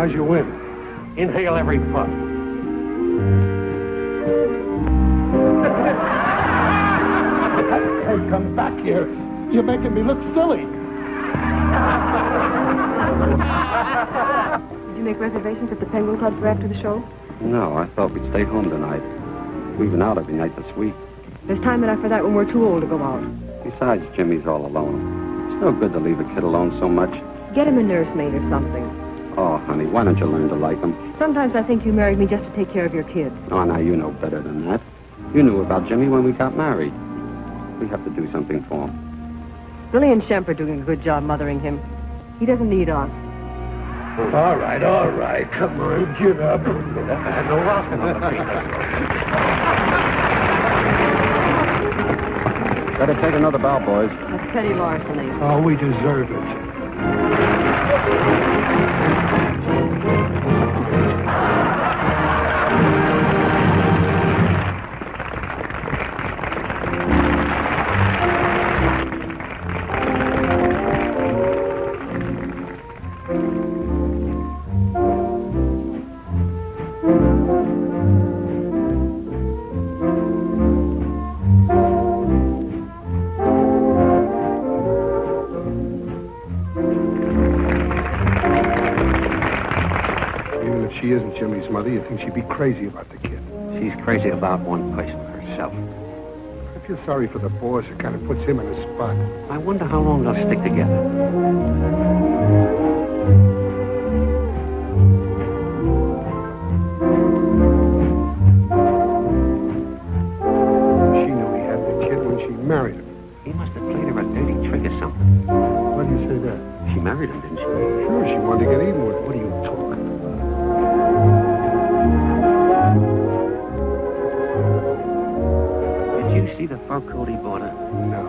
How's your wind? Inhale every puff. Hey, come back here. You're making me look silly. Did you make reservations at the Penguin Club for after the show? No, I thought we'd stay home tonight. We've been out every night this week. There's time enough for that when we're too old to go out. Besides, Jimmy's all alone. It's no good to leave a kid alone so much. Get him a nursemaid or something. Oh, honey, why don't you learn to like him? Sometimes I think you married me just to take care of your kid. Oh, now you know better than that. You knew about Jimmy when we got married. We have to do something for him. Billy and Shemp are doing a good job mothering him. He doesn't need us. All right. Come on, get up. No Rossin on the feet. Better take another bow, boys. That's petty larceny. Oh, we deserve it. She isn't Jimmy's mother. You think she'd be crazy about the kid? She's crazy about one person, herself. I feel sorry for the boss. It kind of puts him in a spot. I wonder how long they'll stick together. She knew he had the kid when she married him. He must have played her a dirty trick or something. Why do you say that? She married him, didn't she? Sure, she wanted to get even with him. What are you talking about? Did you see the fur coat he bought her? No.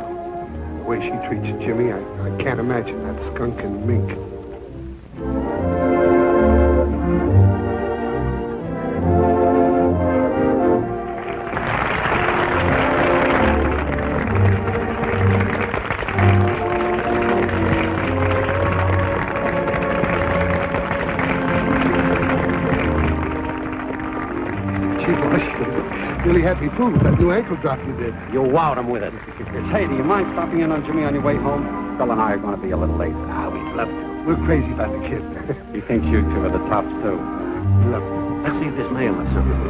The way she treats Jimmy, I can't imagine that skunk and mink. Really had me fooled with that new ankle drop you did. You wowed him with it. Hey, do you mind stopping in on Jimmy on your way home? Bill and I are going to be a little late. We'd love to. We're crazy about the kid. He thinks you two are the tops, too. Love it. Let's see if there's mail or something.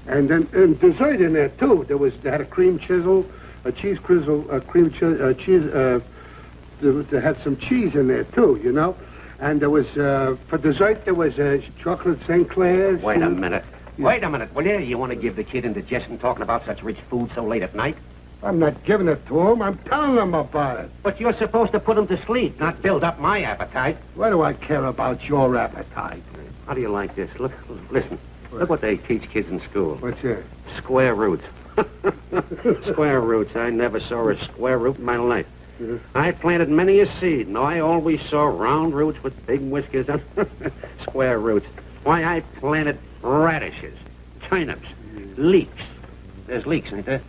And then dessert in there, too. They had a cream chisel, a cheese crizzle, cheese, they had some cheese in there, too, you know? And there was, for dessert, there was chocolate St. Clair's. Wait a minute. Wait a minute, will you? You want to give the kid indigestion talking about such rich food so late at night? I'm not giving it to him. I'm telling him about it. But you're supposed to put him to sleep, not build up my appetite. Why do I care about your appetite? How do you like this? Listen. Look what they teach kids in school. What's that? Square roots. Square roots. I never saw a square root in my life. Yeah. I planted many a seed, and I always saw round roots with big whiskers and square roots. Why, I planted radishes, turnips, leeks. There's leeks, ain't there?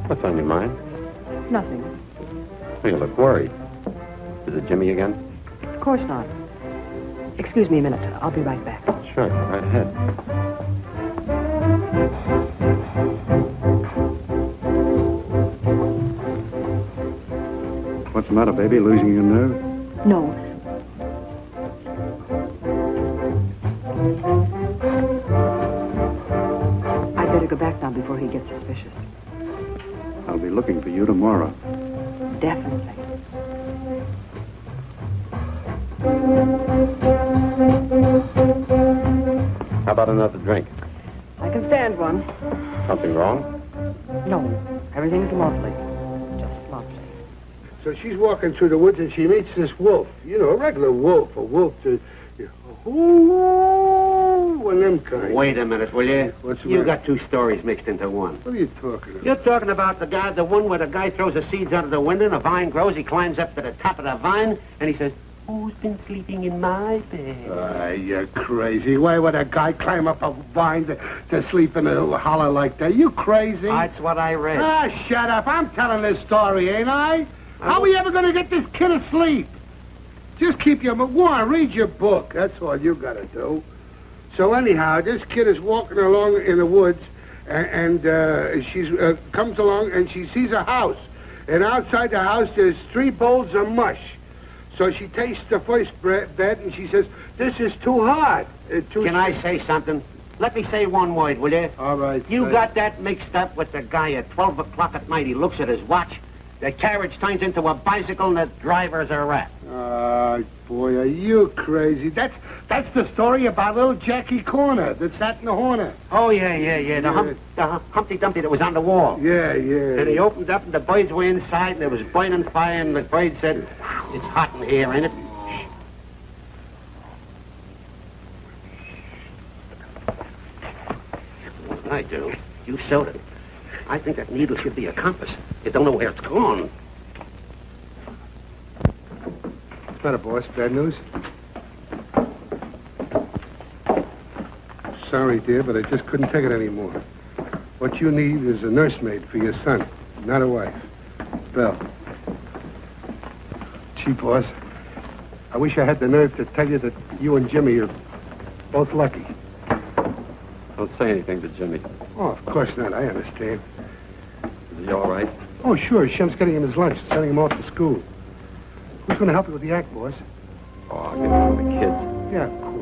What's on your mind? Nothing. You look worried. Is it Jimmy again? Of course not. Excuse me a minute. I'll be right back. Sure, right ahead. What's the matter, baby? Losing your nerve? No. I'd better go back now before he gets suspicious. I'll be looking for you tomorrow. Definitely. How about another drink? I can stand one. Something wrong? No. Everything's lovely. Just lovely. So she's walking through the woods and she meets this wolf. You know, a regular wolf. A wolf to... Ooh, and them kind. Wait a minute, will you? What's the You matter? got two stories mixed into one. What are you talking about? You're talking about the one where the guy throws the seeds out of the window and a vine grows. He climbs up to the top of the vine and he says, "Who's been sleeping in my bed?" You're crazy. Why would a guy climb up a vine to sleep in a hollow like that? You crazy? That's what I read. Ah, shut up. I'm telling this story, ain't I? How are we ever going to get this kid asleep? Just keep your... Go on, read your book. That's all you got to do. So anyhow, this kid is walking along in the woods, and she's comes along, and she sees a house. And outside the house, there's 3 bowls of mush. So she tastes the first bed, and she says, "This is too hard." Can I say something? Let me say one word, will you? All right. You got that mixed up with the guy at 12 o'clock at night. He looks at his watch. The carriage turns into a bicycle, and the driver's a rat. Boy, are you crazy? That's the story about little Jackie Corner that sat in the corner. Oh, yeah. The Humpty Dumpty that was on the wall. Yeah. And he opened up, and the birds were inside, and there was burning fire, and the bird said, "It's hot in here, ain't it?" Shh. What did I do? You sewed it. I think that needle should be a compass. You don't know where it's gone. What's the matter, boss? Bad news? Sorry, dear, but I just couldn't take it anymore. What you need is a nursemaid for your son, not a wife. Belle. Gee, boss, I wish I had the nerve to tell you that you and Jimmy are both lucky. Don't say anything to Jimmy. Oh, of course not. I understand. Is he all right? Oh, sure. Shemp's getting him his lunch and sending him off to school. Who's going to help you with the act, boss? Oh, I'll get it from the kids. Yeah, of course.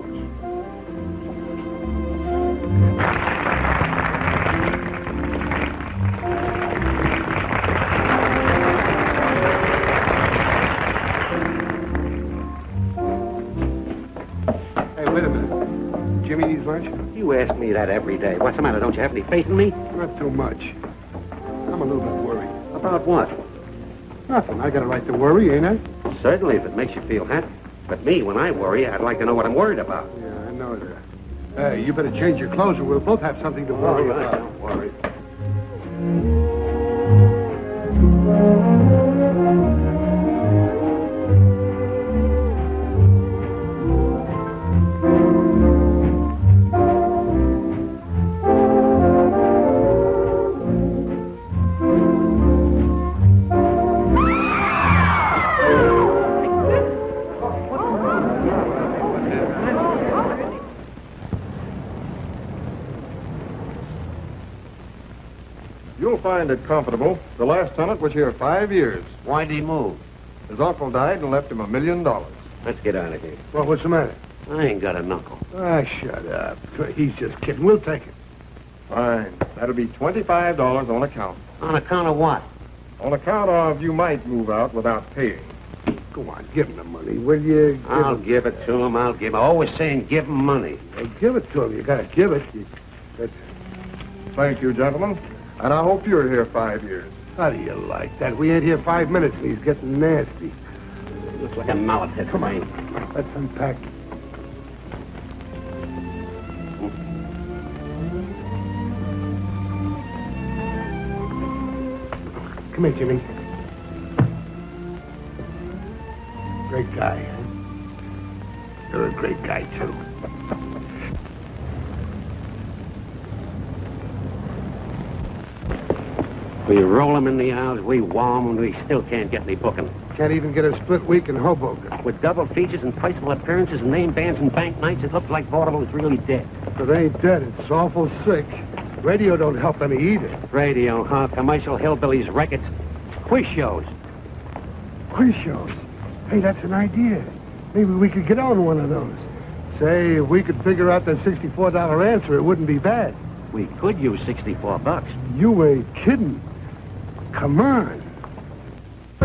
Hey, wait a minute. Jimmy needs lunch? You ask me that every day. What's the matter? Don't you have any faith in me? Not too much. I'm a little bit worried. About what? Nothing. I got a right to worry, ain't I? Certainly, if it makes you feel happy. But me, when I worry, I'd like to know what I'm worried about. Yeah, I know that. Hey, you better change your clothes or we'll both have something to worry about. Don't worry. You'll find it comfortable. The last tenant was here 5 years. Why'd he move? His uncle died and left him $1 million. Let's get out of here. Well, what's the matter? I ain't got a knuckle. Ah, shut up. He's just kidding. We'll take it. Fine. That'll be $25 on account. On account of what? On account of you might move out without paying. Go on, give him the money, will you? I'll give it to him. I'll give him. Always saying give him money. Hey, give it to him. You gotta give it. Thank you, gentlemen. And I hope you're here 5 years. How do you like that? We ain't here 5 minutes and he's getting nasty. Looks like a mallet head. Come on. Let's unpack. Come here, Jimmy. Great guy. You're a great guy, too. We roll 'em in the hours, we warm 'em, and we still can't get any booking. Can't even get a split week in Hoboken. With double features and personal appearances and name bands and bank nights, it looks like vaudeville is really dead. But it ain't dead. It's awful sick. Radio don't help any either. Radio, huh? Commercial hillbillies, records, quiz shows. Quiz shows. Hey, that's an idea. Maybe we could get on one of those. Say, if we could figure out that $64 answer, it wouldn't be bad. We could use $64. You ain't kidding. Come on.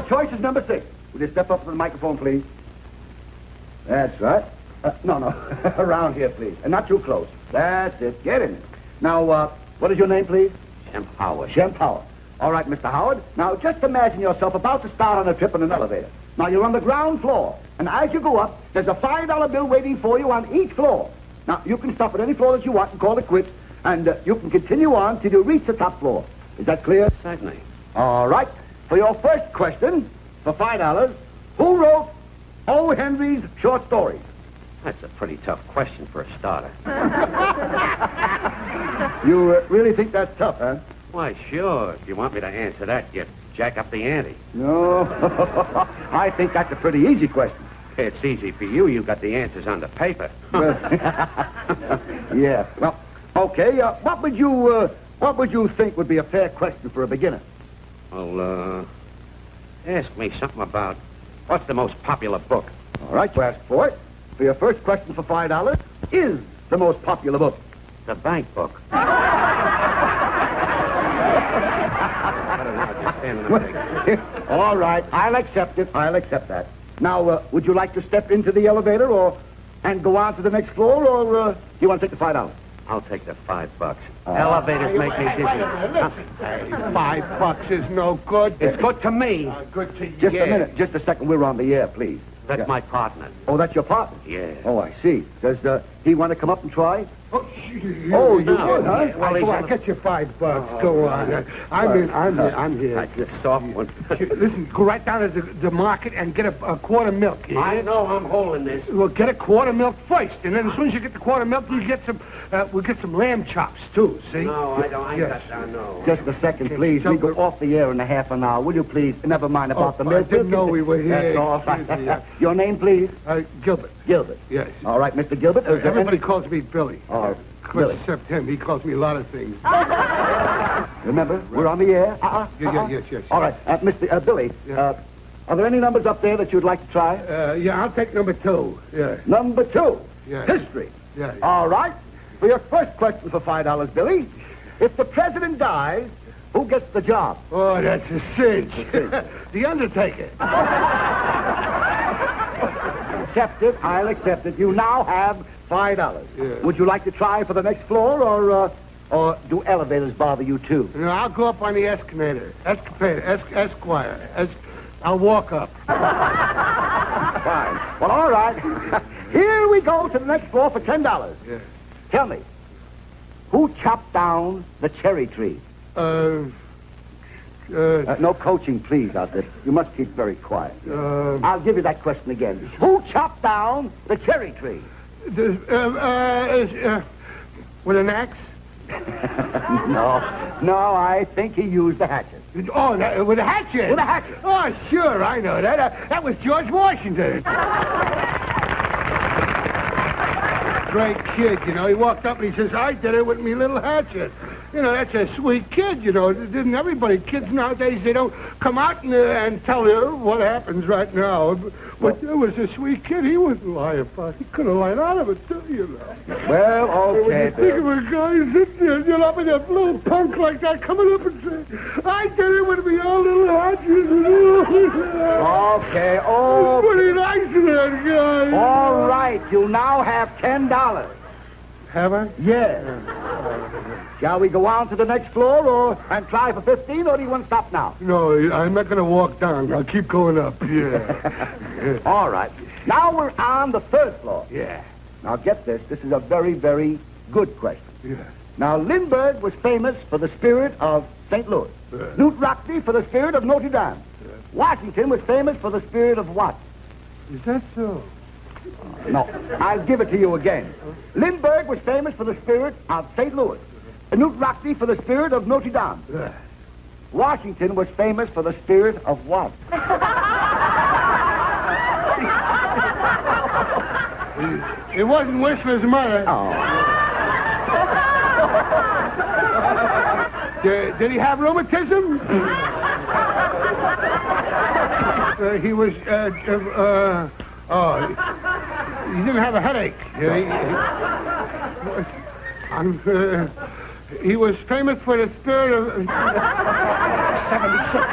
Choice is number 6. Will you step up to the microphone, please? That's right. No. Around here, please. And not too close. That's it. Get in it. Now, what is your name, please? Shemp Howard. Shemp Howard. All right, Mr. Howard. Now, just imagine yourself about to start on a trip in an elevator. Now, you're on the ground floor. And as you go up, there's a $5 bill waiting for you on each floor. Now, you can stop at any floor that you want and call it quits. And you can continue on till you reach the top floor. Is that clear? Certainly. All right. For your first question, for $5, who wrote O. Henry's short stories? That's a pretty tough question for a starter. You really think that's tough, huh? Why, sure. If you want me to answer that, you jack up the ante. No. I think that's a pretty easy question. It's easy for you. You got the answers on the paper. Yeah. Well, okay. What would you think would be a fair question for a beginner? Well, ask me something about what's the most popular book? All right, you asked for it. For your first question for $5 is the most popular book. The bank book. All right, I'll accept it. I'll accept that. Now, would you like to step into the elevator and go on to the next floor, or you want to take the $5? I'll take the $5. Elevators make me dizzy. $5 is no good. It's good to me. Good to you. Just a minute. Just a second. We're on the air, please. That's my partner. Oh, that's your partner? Yeah. Oh, I see. Does he want to come up and try? Oh, you did, huh? Well, Come on, get your $5. Go on. I'm here. That's a soft one. Listen, go right down to the market and get a quart of milk. Yeah? I know I'm holding this. Well, get a quart of milk first, and then as soon as you get the quart of milk, you get some. We'll get some lamb chops too. See? No, I don't. Yes. No. Just a second, please. We go off the air in a half an hour. Will you please? Never mind about the milk. I didn't know we were here. That's all right. Your name, please? Gilbert. Gilbert. Yes. All right, Mr. Gilbert. Everybody calls me Billy. Oh, Billy. Except him. He calls me a lot of things. Remember, we're on the air. Yes. All right, Mr. Billy. Yeah. Are there any numbers up there that you'd like to try? Yeah, I'll take number 2. Yeah. Number 2. Yeah. History. Yeah. All right. For your first question for $5, Billy, if the president dies, who gets the job? Oh, that's a cinch. The Undertaker. Accept it. I'll accept it. You now have $5. Yeah. Would you like to try for the next floor, or do elevators bother you too? No, I'll go up on the escalator. Esquire. I'll walk up. Fine. Well, all right. Here we go to the next floor for $10. Yeah. Tell me, who chopped down the cherry tree? No coaching, please, out there. You must keep very quiet. I'll give you that question again. Who chopped down the cherry tree? With an axe? No, I think he used the hatchet. Oh, with a hatchet? With a hatchet. Oh, sure, I know that. That was George Washington. Great kid, you know. He walked up and he says, I did it with me little hatchet. You know, that's a sweet kid, you know. Didn't everybody? Kids nowadays, they don't come out and tell you what happens right now. But there was a sweet kid. He wouldn't lie about it. He could have lied out of it, too, you know. Well, okay. When you think of a guy sitting there, you know, with a little punk like that coming up and saying, I did it with me own little hatchet. Okay, oh. Pretty nice of that guy. All right, you now have $10. Have I? Yes. Shall we go on to the next floor and try for 15, or do you want to stop now? No, I'm not going to walk down. I'll keep going up. Yeah. All right. Now we're on the 3rd floor. Yeah. Now get this. This is a very, very good question. Yeah. Now, Lindbergh was famous for the spirit of St. Louis. Newt Rockney for the spirit of Notre Dame. Washington was famous for the spirit of what? Is that so? No, I'll give it to you again. Lindbergh was famous for the spirit of St. Louis. Newt Rockney for the spirit of Notre Dame. Washington was famous for the spirit of what? It wasn't Whistler's mother. Oh. Did he have rheumatism? He was, he didn't have a headache. He was famous for the spirit of... 76.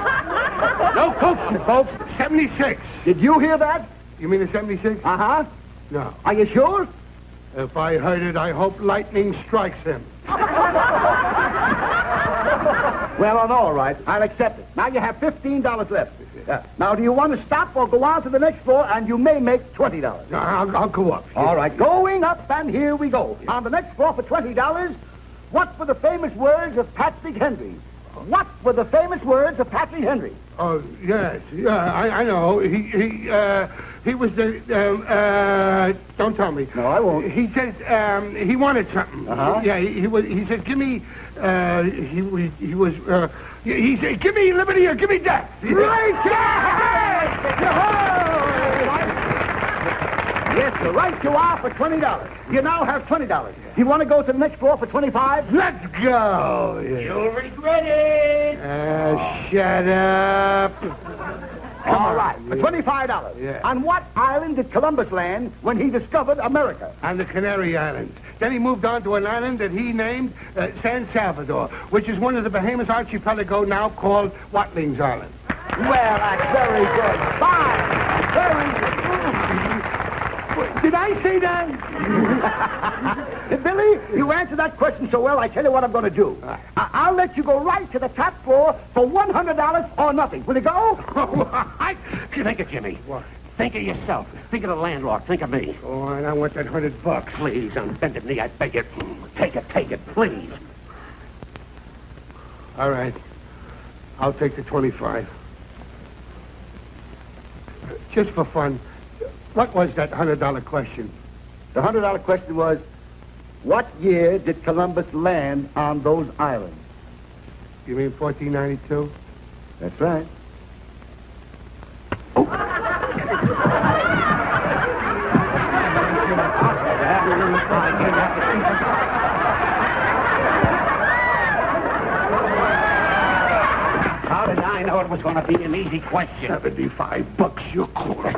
No coaching, folks. 76. Did you hear that? You mean the 76? Uh-huh. No. Are you sure? If I heard it, I hope lightning strikes him. Well, all right. I'll accept it. Now you have $15 left. Now, do you want to stop or go on to the next floor, and you may make $20? No, I'll go up. All right, going up, and here we go. On the next floor for $20, what were the famous words of Patrick Henry? What were the famous words of Patrick Henry? Oh, yes. Yeah, I know. He was the, don't tell me. No, I won't. He says, he wanted something. Uh-huh. Yeah, he says, give me, he said, give me liberty or give me death. Right! Yes, the right you are for $20. You now have $20. You want to go to the next floor for $25? Let's go. You'll regret it. Shut up. All right, for $25. Yeah. On what island did Columbus land when he discovered America? On the Canary Islands. Then he moved on to an island that he named San Salvador, which is one of the Bahamas archipelago now called Watling's Island. Well, that's very good. Fine. Very good. Did I say that? Billy, you answered that question so well, I tell you what I'm going to do. I'll let you go right to the top floor for $100 or nothing. Will you go? Think of Jimmy. What? Think of yourself. Think of the landlord. Think of me. Oh, and I want that $100. Please, on bended knee, I beg you. Take it, please. All right. I'll take the 25. Just for fun, what was that $100 question? The $100 question was, what year did Columbus land on those islands? You mean 1492? That's right. How did I know it was going to be an easy question? $75, you course.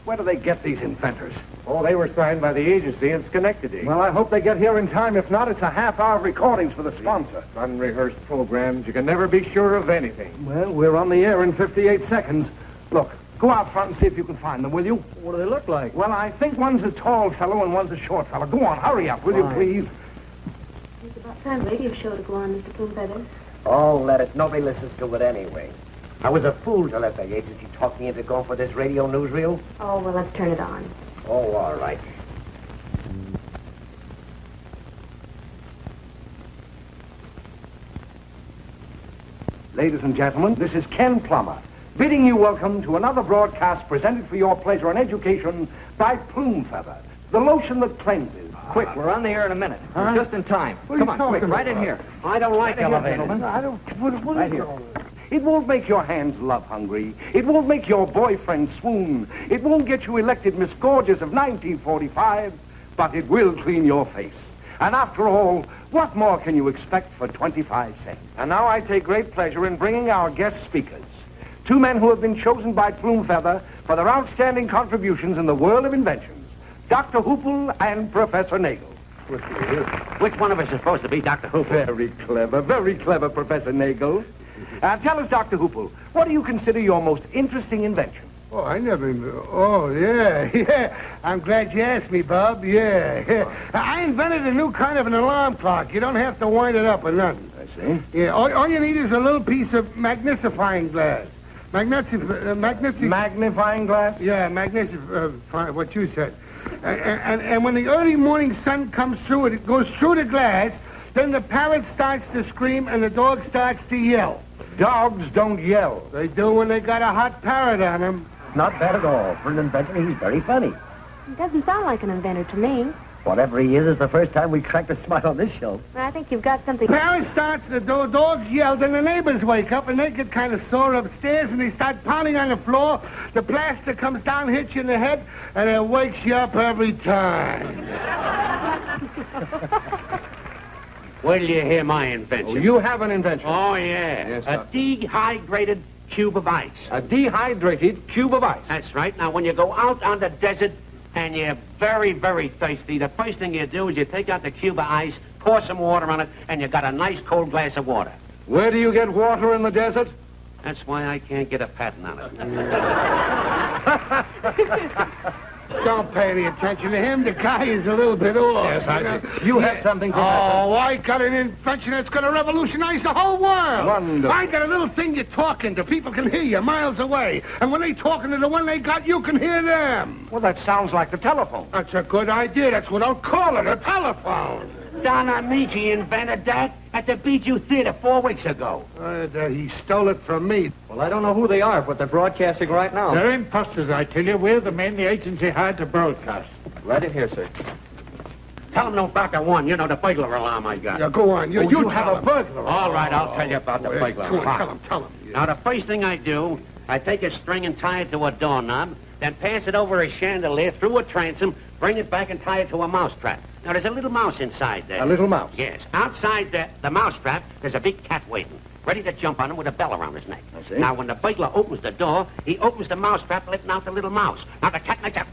Where do they get these inventors? Oh, they were signed by the agency in Schenectady. Well, I hope they get here in time. If not, it's a half-hour of recordings for the sponsor. Unrehearsed programs. You can never be sure of anything. Well, we're on the air in 58 seconds. Look, go out front and see if you can find them, will you? What do they look like? Well, I think one's a tall fellow and one's a short fellow. Go on, hurry up, will you, please? It's about time radio show to go on, Mr. Plumpfeather. Oh, let it. Nobody listens to it anyway. I was a fool to let the agency talk me into going for this radio newsreel. Oh, well, let's turn it on. Oh, all right. Ladies and gentlemen, this is Ken Plummer, bidding you welcome to another broadcast presented for your pleasure and education by Plumpfeather, the lotion that cleanses. Quick, we're on the air in a minute. We're just in time. What are Come you on, talking quick, right in about? here. I don't like Right here, elevators. gentlemen. I don't... What Right here. It won't make your hands love hungry. It won't make your boyfriend swoon. It won't get you elected Miss Gorgeous of 1945, but it will clean your face. And after all, what more can you expect for 25 cents? And now I take great pleasure in bringing our guest speakers. Two men who have been chosen by Plumpfeather for their outstanding contributions in the world of inventions. Dr. Hoople and Professor Nagel. Which one of us is supposed to be Dr. Hooper? Very clever, Professor Nagel. Tell us, Dr. Hoople, what do you consider your most interesting invention? Oh, I never... Oh, yeah. I'm glad you asked me, Bob. Yeah. I invented a new kind of an alarm clock. You don't have to wind it up or nothing. I see. Yeah, all you need is a little piece of magnifying glass. Magnifying Magnifying glass? Yeah, what you said. And when the early morning sun comes through, it goes through the glass, then the parrot starts to scream and the dog starts to yell. Dogs don't yell. They do when they got a hot parrot on them. Not bad at all. For an inventor, he's very funny. He doesn't sound like an inventor to me. Whatever he is the first time we cracked a smile on this show. I think you've got something... Parrot starts, the dogs yell, then the neighbors wake up and they get kind of sore upstairs and they start pounding on the floor. The plaster comes down, hits you in the head, and it wakes you up every time. Where do you hear my invention? Oh, you have an invention. Oh, yeah. Yes, a dehydrated cube of ice. A dehydrated cube of ice. That's right. Now, when you go out on the desert and you're very, very thirsty, the first thing you do is you take out the cube of ice, pour some water on it, and you got a nice cold glass of water. Where do you get water in the desert? That's why I can't get a patent on it. Don't pay any attention to him. The guy is a little bit old. Yes, I see. You have something to Oh, I got an invention that's going to revolutionize the whole world. Wonderful. I got a little thing you're talking to. People can hear you miles away. And when they talking to the one they got, you can hear them. Well, that sounds like the telephone. That's a good idea. That's what I'll call it, a telephone. Don Amici invented that at the Bijou Theater 4 weeks ago. He stole it from me. Well, I don't know who they are, but they're broadcasting right now. They're imposters, I tell you. We're the men the agency hired to broadcast. Right in here, sir. Tell them no Dr. One, you know, the burglar alarm I got. Yeah, go on. You have tell a him. burglar. All right, I'll tell you about the burglar Go on, alarm. tell him. Yeah. Now, the first thing I do, I take a string and tie it to a doorknob, then pass it over a chandelier through a transom, bring it back and tie it to a mousetrap. Now, there's a little mouse inside there. A little mouse? Yes. Outside the mousetrap, there's a big cat waiting, ready to jump on him with a bell around his neck. I see. Now, when the burglar opens the door, he opens the mousetrap, letting out the little mouse. Now, the cat makes a...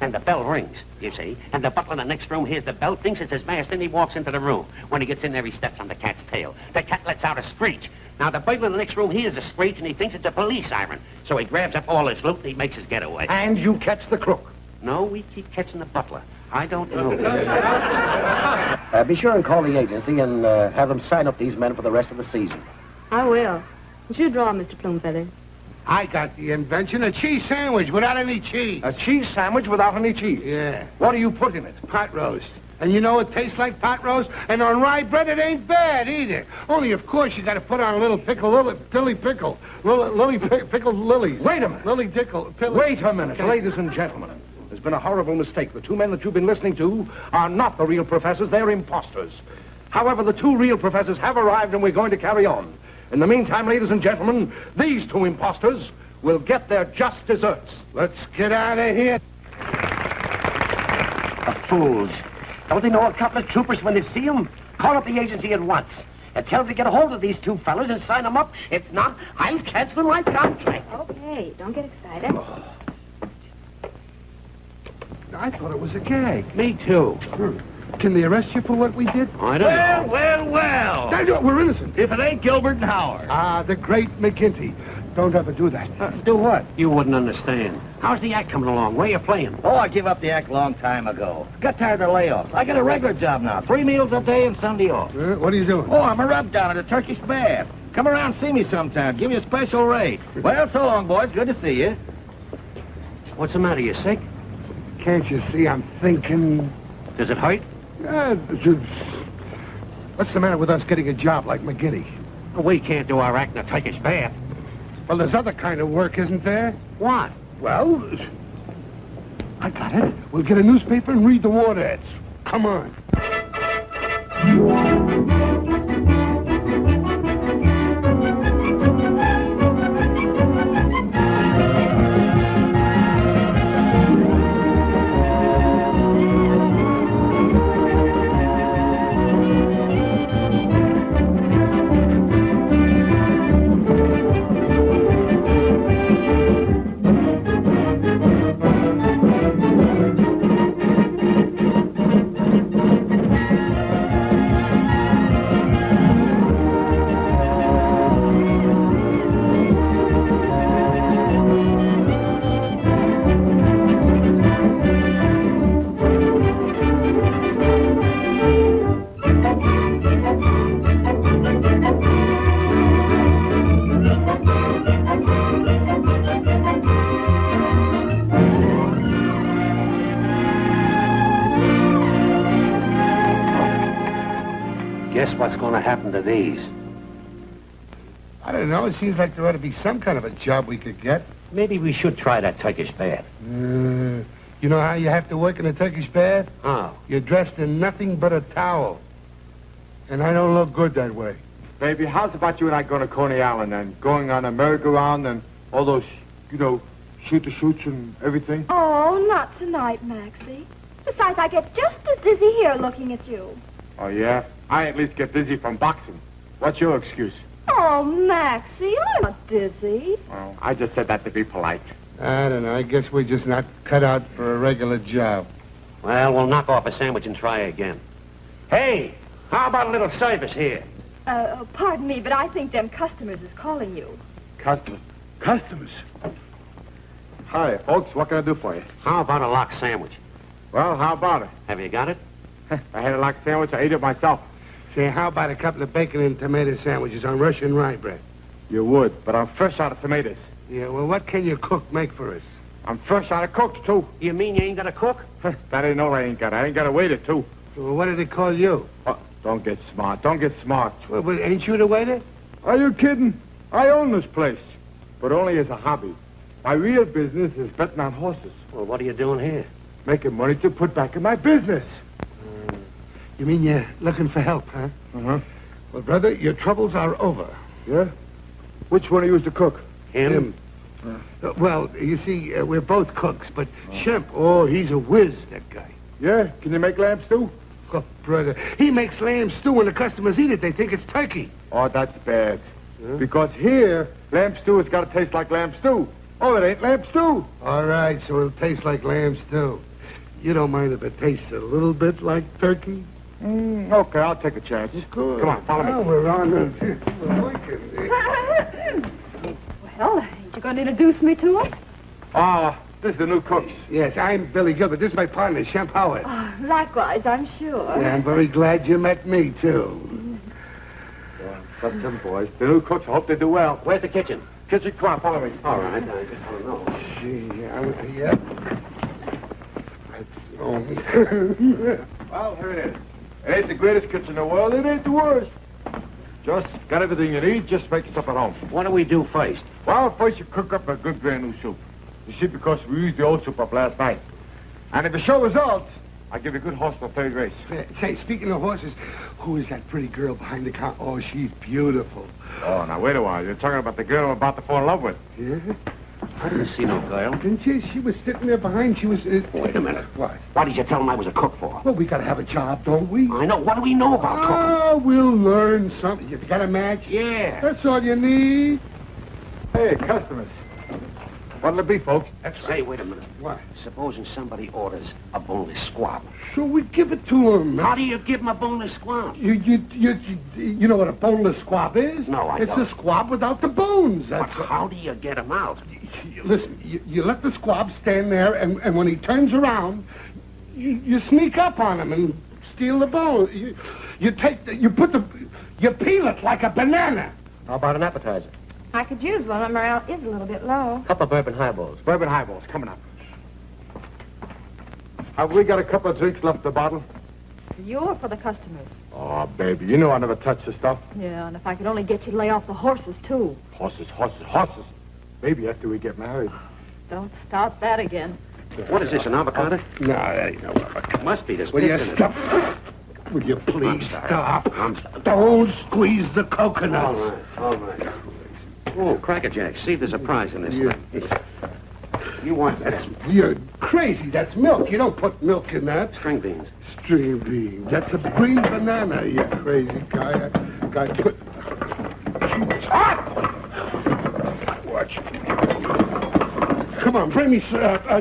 And the bell rings, you see. And the butler in the next room hears the bell, thinks it's his master, and he walks into the room. When he gets in there, he steps on the cat's tail. The cat lets out a screech. Now, the burglar in the next room hears a screech, and he thinks it's a police siren. So he grabs up all his loot, and he makes his getaway. And you catch the crook. No, we keep catching the butler. I don't know. Be sure and call the agency and have them sign up these men for the rest of the season. I will. What's your draw, Mr. Plumfeather? I got the invention, a cheese sandwich without any cheese. A cheese sandwich without any cheese. Yeah. What do you put in it? Pot roast. And you know it tastes like pot roast? And on rye bread, it ain't bad either. Only, of course, you got to put on a little pickle, pickled lilies. Wait a minute. Lily dickle. Wait a minute, ladies and gentlemen. There's been a horrible mistake. The two men that you've been listening to are not the real professors. They're imposters. However, the two real professors have arrived, and we're going to carry on. In the meantime, ladies and gentlemen, these two imposters will get their just desserts. Let's get out of here. The fools. Don't they know a couple of troopers when they see them? Call up the agency at once. And tell them to get a hold of these two fellas and sign them up. If not, I'll cancel my contract. Okay, don't get excited. I thought it was a gag. Me too. Can they arrest you for what we did? I don't know. Well. We're innocent. If it ain't Gilbert and Howard. Ah, the great McGinty. Don't ever do that. Do what? You wouldn't understand. How's the act coming along? Where you playing? Oh, I gave up the act a long time ago. Got tired of layoffs. I got a regular job now. 3 meals a day and Sunday off. What are you doing? Oh, I'm a rub down at a Turkish bath. Come around and see me sometime. Give you a special rate. Well, so long, boys. Good to see you. What's the matter? You sick? Can't you see I'm thinking? Does it hurt? What's the matter with us getting a job like McGinty? We can't do our act in a Turkish bath. Well, there's other kind of work, isn't there? What? Well, I got it. We'll get a newspaper and read the war ads. Come on. Guess what's going to happen to these? I don't know. It seems like there ought to be some kind of a job we could get. Maybe we should try that Turkish bath. You know how you have to work in a Turkish bath? How? You're dressed in nothing but a towel. And I don't look good that way. Baby, how's about you and I going to Coney Island and going on a merry-go-round and all those, shoot-the-shoots and everything? Oh, not tonight, Maxie. Besides, I get just as dizzy here looking at you. Oh, yeah? I at least get dizzy from boxing. What's your excuse? Oh, Maxie, I'm not dizzy. Well, I just said that to be polite. I don't know. I guess we're just not cut out for a regular job. Well, we'll knock off a sandwich and try again. Hey, how about a little service here? Pardon me, but I think them customers is calling you. Customers? Hi, folks. What can I do for you? How about a lox sandwich? Well, how about it? Have you got it? I had a lox sandwich. I ate it myself. Say, how about a couple of bacon and tomato sandwiches on Russian rye bread? You would, but I'm fresh out of tomatoes. Yeah, well, what can your cook make for us? I'm fresh out of cooks, too. You mean you ain't got a cook? That ain't all I ain't got. I ain't got a waiter, too. Well, what did they call you? Don't get smart. Don't get smart. Well, ain't you the waiter? Are you kidding? I own this place, but only as a hobby. My real business is betting on horses. Well, what are you doing here? Making money to put back in my business. You mean you're looking for help, huh? Uh-huh. Well, brother, your troubles are over. Yeah? Which one of you is the cook? Him? Well, you see, we're both cooks, but Shemp, he's a whiz, that guy. Yeah? Can you make lamb stew? Oh, brother, he makes lamb stew when the customers eat it. They think it's turkey. Oh, that's bad. Because here, lamb stew has got to taste like lamb stew. Oh, it ain't lamb stew. All right, so it'll taste like lamb stew. You don't mind if it tastes a little bit like turkey? Okay, I'll take a chance. Good. Come on, follow me. We're on the... Well, ain't you going to introduce me to him? This is the new cooks. Yes, I'm Billy Gilbert. This is my partner, Shemp Howard. Oh, likewise, I'm sure. Yeah, I'm very glad you met me, too. Got them boys. The new cooks. I hope they do well. Where's the kitchen? Kitchen, come on, follow me. All right, I just don't know. Gee, yeah. Well, here it is. It ain't the greatest kitchen in the world. It ain't the worst. Just got everything you need. Just make stuff at home. What do we do first? Well, first you cook up a good brand new soup. You see, because we used the old soup up last night. And if you show results, I'll give you a good horse for third race. Say, speaking of horses, who is that pretty girl behind the counter? Oh, she's beautiful. Oh, now wait a while. You're talking about the girl I'm about to fall in love with. Yeah? I didn't see no girl. Didn't you? She was sitting there behind. She was... Wait a minute. What? Why did you tell him I was a cook for? Well, we gotta have a job, don't we? I know. What do we know about cooking? We'll learn something. You got a match? Yeah. That's all you need. Hey, customers. What'll it be, folks? Say, wait a minute. What? Supposing somebody orders a boneless squab. So we give it to him. How do you give him a boneless squab? You know what a boneless squab is? No, I don't. It's a squab without the bones. But how do you get him out? Listen, you let the squab stand there, and when he turns around, you sneak up on him and steal the bone. You peel it like a banana. How about an appetizer? I could use one. My morale is a little bit low. Couple of bourbon highballs. Bourbon highballs, coming up. Have we got a couple of drinks left in the bottle? For you or for the customers? Oh, baby, you know I never touch the stuff. Yeah, and if I could only get you to lay off the horses, too. Horses. Maybe after we get married. Don't start that again. What is this, an avocado? No, that ain't no avocado. Must be. There's Will you bits in it. stop? Will you please I'm sorry. stop? I'm sorry. Don't squeeze the coconuts. All right. Oh, Cracker Jack, see if there's a prize in this thing. You want that? You're crazy. That's milk. You don't put milk in that. String beans. String beans. That's a green banana, you crazy guy. Guy put... Watch. Come on, bring me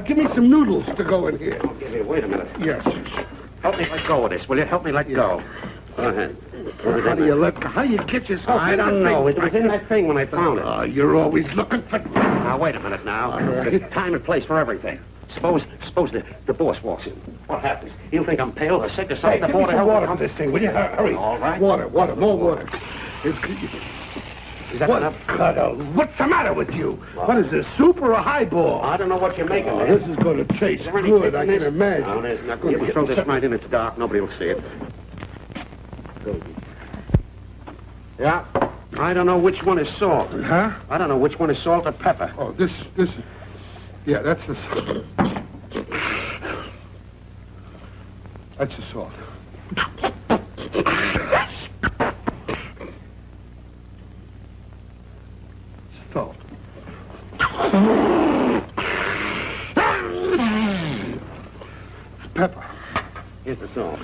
give me some noodles to go in here. I'll give you. Wait a minute. Yes. Help me let go of this, will you? Help me let go. Go ahead. How do you get yourself? I don't know. It was in that thing when I found it. Oh, you're always looking for... Now, wait a minute now. There's time and place for everything. Suppose the boss walks in. What happens? He'll think I'm pale or sick or something. Hey, give me some water on this thing, will you? Hurry. All right. Water, more water. Is that What enough? cuddle? What's the matter with you? What is this, soup or a highball? I don't know what you're making. This is going to taste Is there any good, kids I in can this? imagine. No, there's not. You can throw this right in. It's dark. Nobody will see it. Yeah. I don't know which one is salt. Huh? I don't know which one is salt or pepper. Oh, this. Yeah, that's the. That's the salt. Salt. It's pepper. Here's the salt.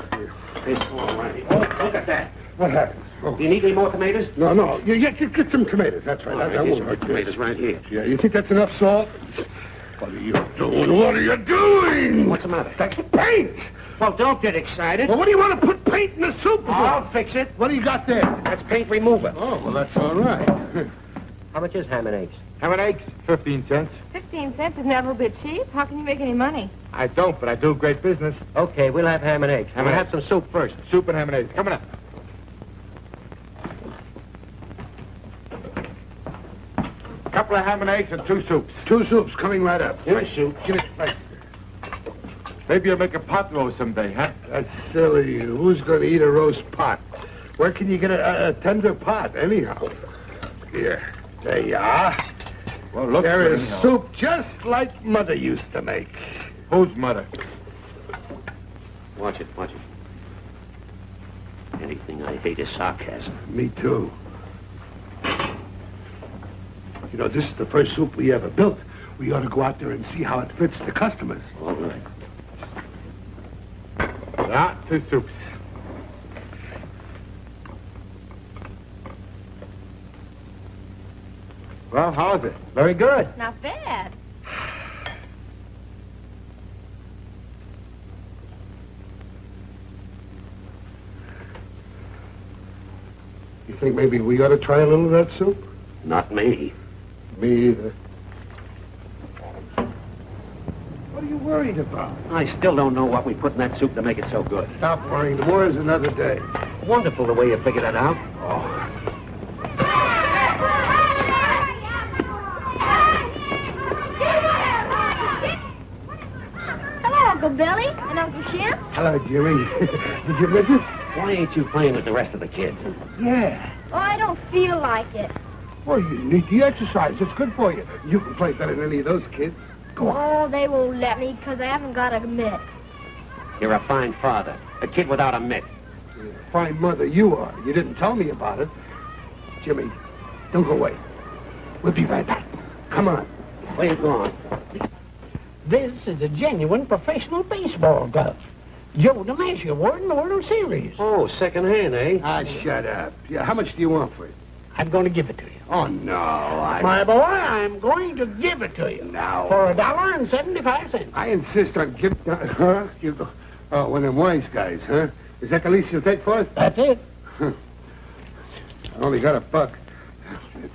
Here's salt right here. Oh, look at that. What happened? Oh. Do you need any more tomatoes? No. Get some tomatoes. That's right. All right, that here's won't some hurt tomatoes you. right here. Yeah, you think that's enough salt? What are you doing? What are you doing? What's the matter? That's paint. Well, don't get excited. Well, what do you want to put paint in the soup for? I'll fix it. What do you got there? That's paint remover. Oh, well, that's all right. How much is ham and eggs? Ham and eggs, 15 cents. 15 cents isn't that a little bit cheap? How can you make any money? I don't, but I do great business. Okay, we'll have ham and eggs. Ham We'll and have some soup first. Soup and ham and eggs. Coming up. Couple of ham and eggs and 2 soups. 2 soups coming right up. Here's soup. Give it. Right. Maybe you'll make a pot roast someday, huh? That's silly. Who's going to eat a roast pot? Where can you get a tender pot, anyhow? Here. There you are. Well, look. There is anyhow. soup just like Mother used to make. Whose mother? Watch it. Anything I hate is sarcasm. Me too. You know, this is the first soup we ever built. We ought to go out there and see how it fits the customers. All right. Yeah, 2 soups. Well, how's it? Very good. Not bad. You think maybe we ought to try a little of that soup? Not me. Me either. What are you worried about? I still don't know what we put in that soup to make it so good. Stop worrying. Tomorrow's another day. Wonderful the way you figured that out. Hello, Uncle Billy and Uncle Shemp. Hello, Jimmy. Did you miss us? Why ain't you playing with the rest of the kids? Yeah. Oh, I don't feel like it. Well, you need the exercise. It's good for you. You can play better than any of those kids. Go on. Oh, they won't let me because I haven't got a mitt. You're a fine father. A kid without a mitt. Fine mother you are. You didn't tell me about it. Jimmy, don't go away. We'll be right back. Come on. Where you going? This is a genuine professional baseball glove. Joe DiMaggio wore it in the World Series. Oh, second hand, eh? Ah, shut up. Yeah, how much do you want for it? I'm going to give it to you. Oh, no, My boy, I'm going to give it to you. No. For $1.75. I insist on giving... Huh? Oh, one of them wise guys, huh? Is that the least you'll take for it? That's it. I only got $1.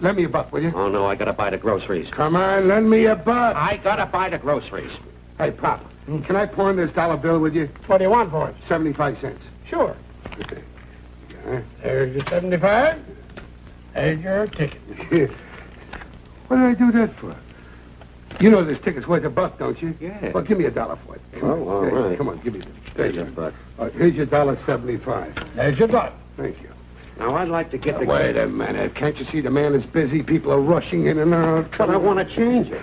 Lend me $1, will you? Oh, no, I gotta buy the groceries. Come on, lend me $1. I gotta buy the groceries. Hey, Pop, can I pawn this dollar bill with you? What do you want for it? 75 cents. Sure. Okay. Yeah. There's your 75. There's your ticket. What did I do that for? You know this ticket's worth $1, don't you? Yeah. Well, give me $1 for it. Come Oh, on. all Hey, right. Come on, give me this. There's your $1. Here's your $1.75. There's your $1. Thank you. Now, I'd like to get the... Wait a minute. Can't you see the man is busy? People are rushing in and out. But I want to change it.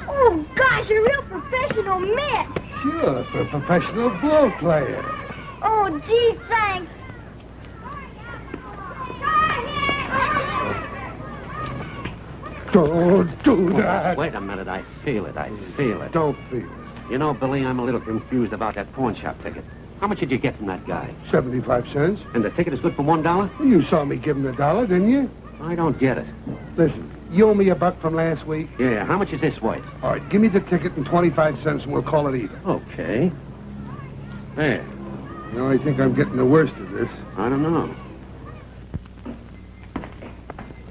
Oh, gosh, a real professional mitt. Sure, for a professional ball player. Oh, gee, thanks. Don't do that. Wait a minute, I feel it. Don't feel it. You know, Billy, I'm a little confused about that pawn shop ticket. How much did you get from that guy? 75 cents. And the ticket is good for $1? Well, you saw me give him $1, didn't you? I don't get it. Listen, you owe me $1 from last week. Yeah, how much is this worth? All right, give me the ticket and 25 cents and we'll call it even. Okay. There. You know, I think I'm getting the worst of this. I don't know.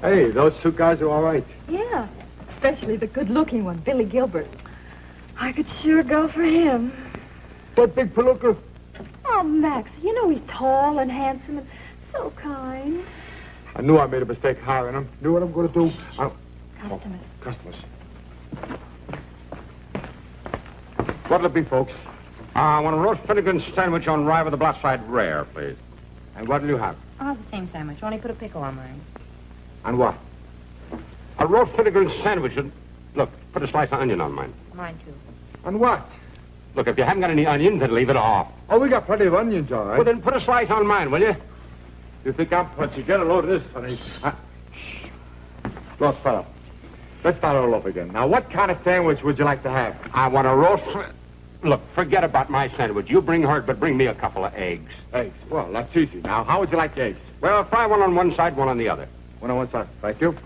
Hey, those 2 guys are all right. Yeah, especially the good-looking one, Billy Gilbert. I could sure go for him. That big palooka. Oh, Max, you know he's tall and handsome and so kind. I knew I made a mistake hiring him. Knew what I'm going to do. Customers. Customers. What'll it be, folks? I want a roast Finnegan sandwich on rye with a black side rare, please. And what'll you have? I'll have the same sandwich, only put a pickle on mine. And what? A roast Finnegan sandwich and... Look, put a slice of onion on mine. Mine, too. And what? Look, if you haven't got any onions, then leave it off. Oh, we got plenty of onions, all right. Well, then put a slice on mine, will you? You think I'm punchy? Get a load of this, honey. Shh. Lost fellow. Let's start all over again. Now, what kind of sandwich would you like to have? I want a roast... Look, forget about my sandwich. You bring hers, but bring me a couple of eggs. Eggs? Well, that's easy. Now, how would you like the eggs? Well, fry one on one side, one on the other. One on one side. Thank you.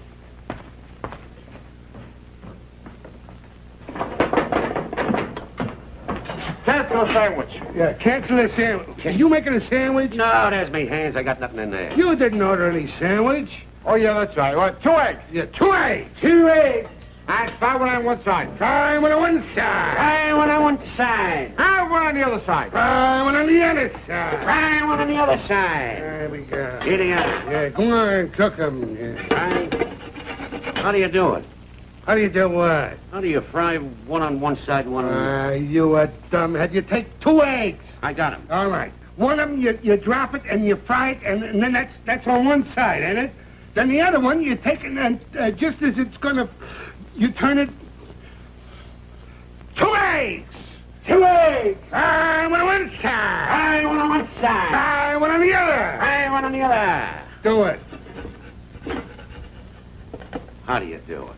Cancel a sandwich. Yeah, cancel a sandwich. Are you making a sandwich? No, there's me hands. I got nothing in there. You didn't order any sandwich. Oh, yeah, that's right. What? 2 eggs. Yeah, 2 eggs. 2 eggs. And fry one on one side. Fry one on one side. Fry one on one side. And one on the other side. Fry one on the other side. Fry one on the other side. There we go. Here they are. Yeah, go on, cook them. Yeah. Fry. How do you do it? How do you do what? How do you fry one on one side, one on the other? You a dumbhead. You take 2 eggs. I got him. All right. One of them, you drop it and you fry it, and then that's on one side, ain't it? Then the other one, you take it and just as it's going to... You turn it... 2 eggs! 2 eggs! Fry one on one side! Fry one on one side! Fry one on the other! Fry one on the other! Do it. How do you do it?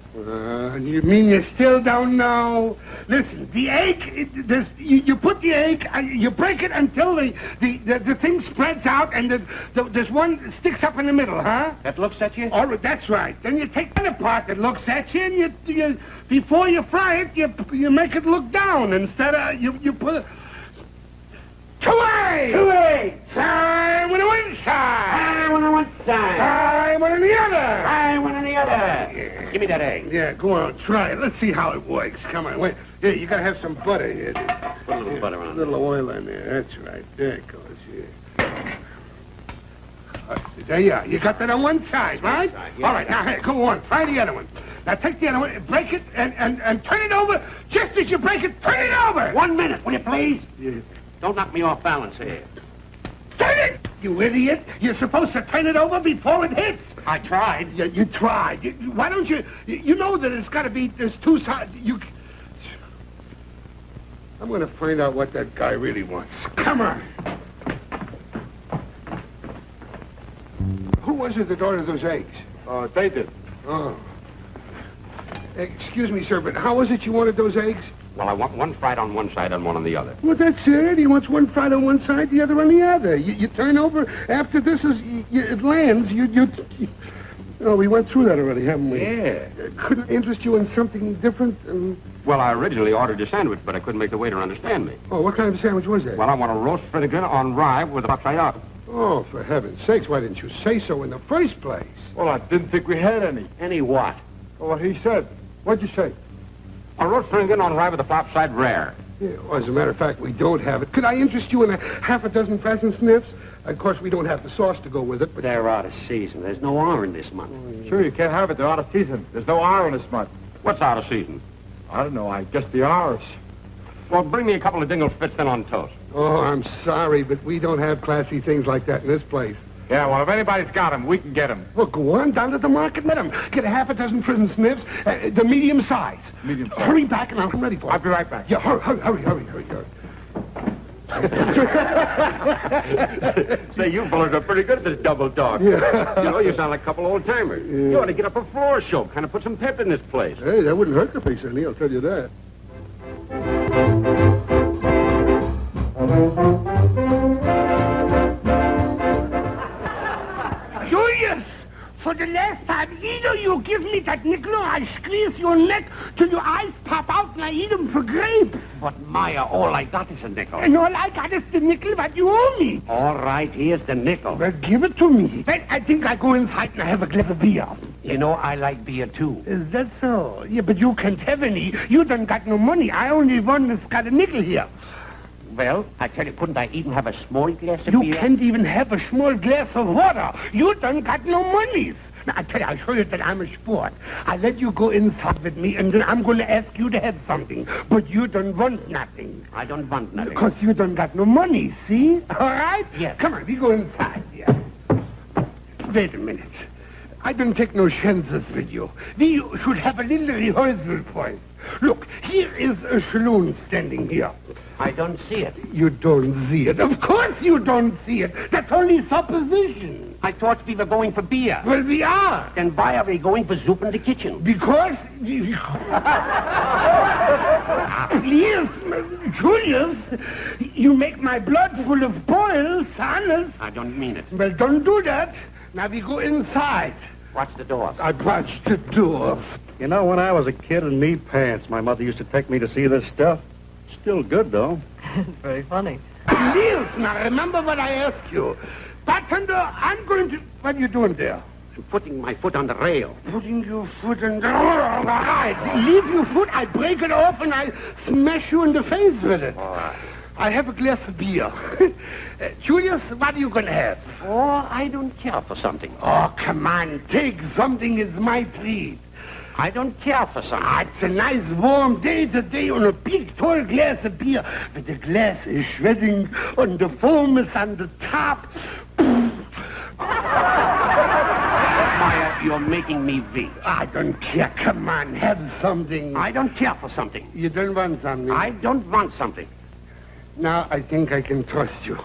You mean you still don't know? Listen, the egg, you put the egg, you break it until the thing spreads out and there's one sticks up in the middle, huh? That looks at you? All right, that's right. Then you take the other part that looks at you and you before you fry it, you make it look down instead of, you put... 2 eggs! 2 eggs! Fry one on one side! Fry one on one side! Fry one on the other! Fry one on the other! Yeah. Give me that egg. Yeah, go on, try it. Let's see how it works. Come on, wait. Here, you gotta have some butter here. Put a little butter on A it. little oil in there. That's right. There it goes. Yeah. There you are. You got that on one side, right? Right, yeah. All right, now, hey, go on. Try the other one. Now, take the other one, break it, and turn it over. Just as you break it, turn it over. 1 minute, will you please? Yeah. Don't knock me off balance here. Turn it! You idiot! You're supposed to turn it over before it hits. I tried. Yeah, you tried. Why don't you... You know that it's got to be... There's 2 sides. I'm going to find out what that guy really wants. Come on. Who was it that ordered those eggs? They did. Oh. Excuse me, sir, but how was it you wanted those eggs? Well, I want one fried on one side and one on the other. Well, that's it. He wants one fried on one side, the other on the other. You turn over after this it lands. Oh, we went through that already, haven't we? Yeah. Could it interest you in something different? Well, I originally ordered a sandwich, but I couldn't make the waiter understand me. Oh, what kind of sandwich was that? Well, I want a roast Finnegan on rye with a upside out. Oh, for heaven's sakes, why didn't you say so in the first place? Well, I didn't think we had any. Any what? Well, what he said. What'd you say? A roast Finnegan on rye with a flop side rare. Yeah, well, as a matter of fact, we don't have it. Could I interest you in a half a dozen pheasant sniffs? Of course, we don't have the sauce to go with it, but... They're out of season. There's no R in this month. Sure, you can't have it. They're out of season. There's no R in this month. What's out of season? I don't know. I guess the R's. Well, bring me a couple of dingle fits then on toast. Oh, I'm sorry, but we don't have classy things like that in this place. Yeah, well, if anybody's got them, we can get them. Well, go on down to the market, let them. Get a half a dozen prison sniffs, the medium size. Medium size. Hurry back and I'll come ready for you. I'll be right back. Yeah, hurry. Say, you fellas are pretty good at this double talk. Yeah. You know, you sound like a couple old-timers. Yeah. You ought to get up a floor show, kind of put some pep in this place. Hey, that wouldn't hurt the face any, I'll tell you that. Julius! For the last time, either you give me that nickel or I squeeze your neck till your eyes pop out and I eat them for grapes. But, Maya, all I got is a nickel. And all I got is the nickel that you owe me. All right, here's the nickel. Well, give it to me. Then I think I go inside and I have a glass of beer. You know, I like beer, too. Is that so? Yeah, but you can't have any. You done got no money. I only one that's got a nickel here. Well, I tell you, couldn't I even have a small glass of You beer? can't even have a small glass of water. You done got no monies. Now, I tell you, I'll show you that I'm a sport. I let you go inside with me, and then I'm going to ask you to have something. But you don't want nothing. I don't want nothing. Because you don't got no money, see? All right? Yes. Come on, we go inside, yeah. Wait a minute. I don't take no chances with you. We should have a little rehearsal first. Look, here is a saloon standing here. I don't see it. You don't see it. Of course you don't see it. That's only supposition. I thought we were going for beer. Well, we are. Then why are we going for soup in the kitchen? Because... Please, Julius, you make my blood full of boils, honest. I don't mean it. Well, don't do that. Now we go inside. Watch the doors. I watch the doors. You know, when I was a kid in knee pants, my mother used to take me to see this stuff. Still good, though. It's very funny. Please, now remember what I asked you. Bartender, I'm going to... What are you doing there? I'm putting my foot on the rail. Putting your foot on the... All right. Leave your foot, I break it off, and I smash you in the face with it. All right. I have a glass of beer. Julius, what are you going to have? Oh, I don't care for something. Oh, come on. Take something. It's my treat. I don't care for something. It's a nice warm day today on a big, tall glass of beer. But the glass is shredding and the foam is on the top. Meyer, you're making me weak. I don't care. Come on, have something. I don't care for something. You don't want something? I don't want something. Now I think I can trust you.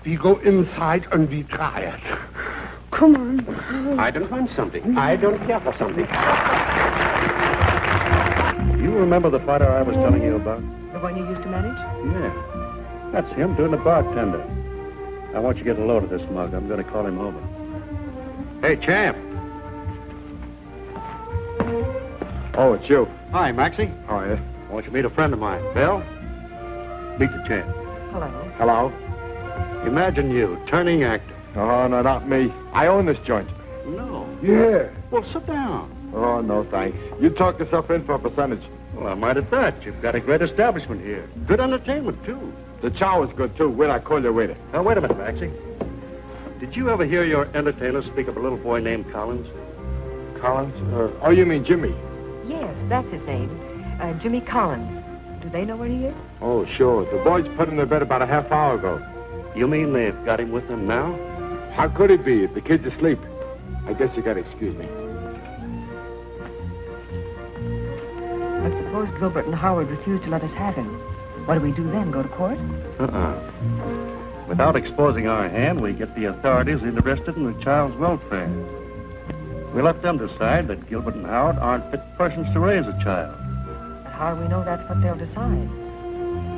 We go inside and we try it. Come on. I don't want something. I don't care for something. You remember the fighter I was telling you about? The one you used to manage? Yeah. That's him doing the bartender. I want you to get a load of this mug. I'm going to call him over. Hey, Champ. Oh, it's you. Hi, Maxie. How are you? I want you to meet a friend of mine. Bill? Meet the Champ. Hello. Hello? Imagine you, turning actor. Oh, no, not me. I own this joint. No. Yeah. Well, sit down. Oh, no, thanks. You talk yourself in for a percentage. Well, I might at that. You've got a great establishment here. Good entertainment, too. The chow is good, too. Wait, I call you waiter. Now, wait a minute, Maxie. Did you ever hear your entertainer speak of a little boy named Collins? Collins? Oh, you mean Jimmy? Yes, that's his name. Jimmy Collins. Do they know where he is? Oh, sure. The boys put him to bed about a half hour ago. You mean they've got him with them now? How could he be if the kid's asleep? I guess you gotta excuse me. But suppose Gilbert and Howard refuse to let us have him. What do we do then? Go to court? Without exposing our hand, we get the authorities interested in the child's welfare. We let them decide that Gilbert and Howard aren't fit persons to raise a child. But how do we know that's what they'll decide?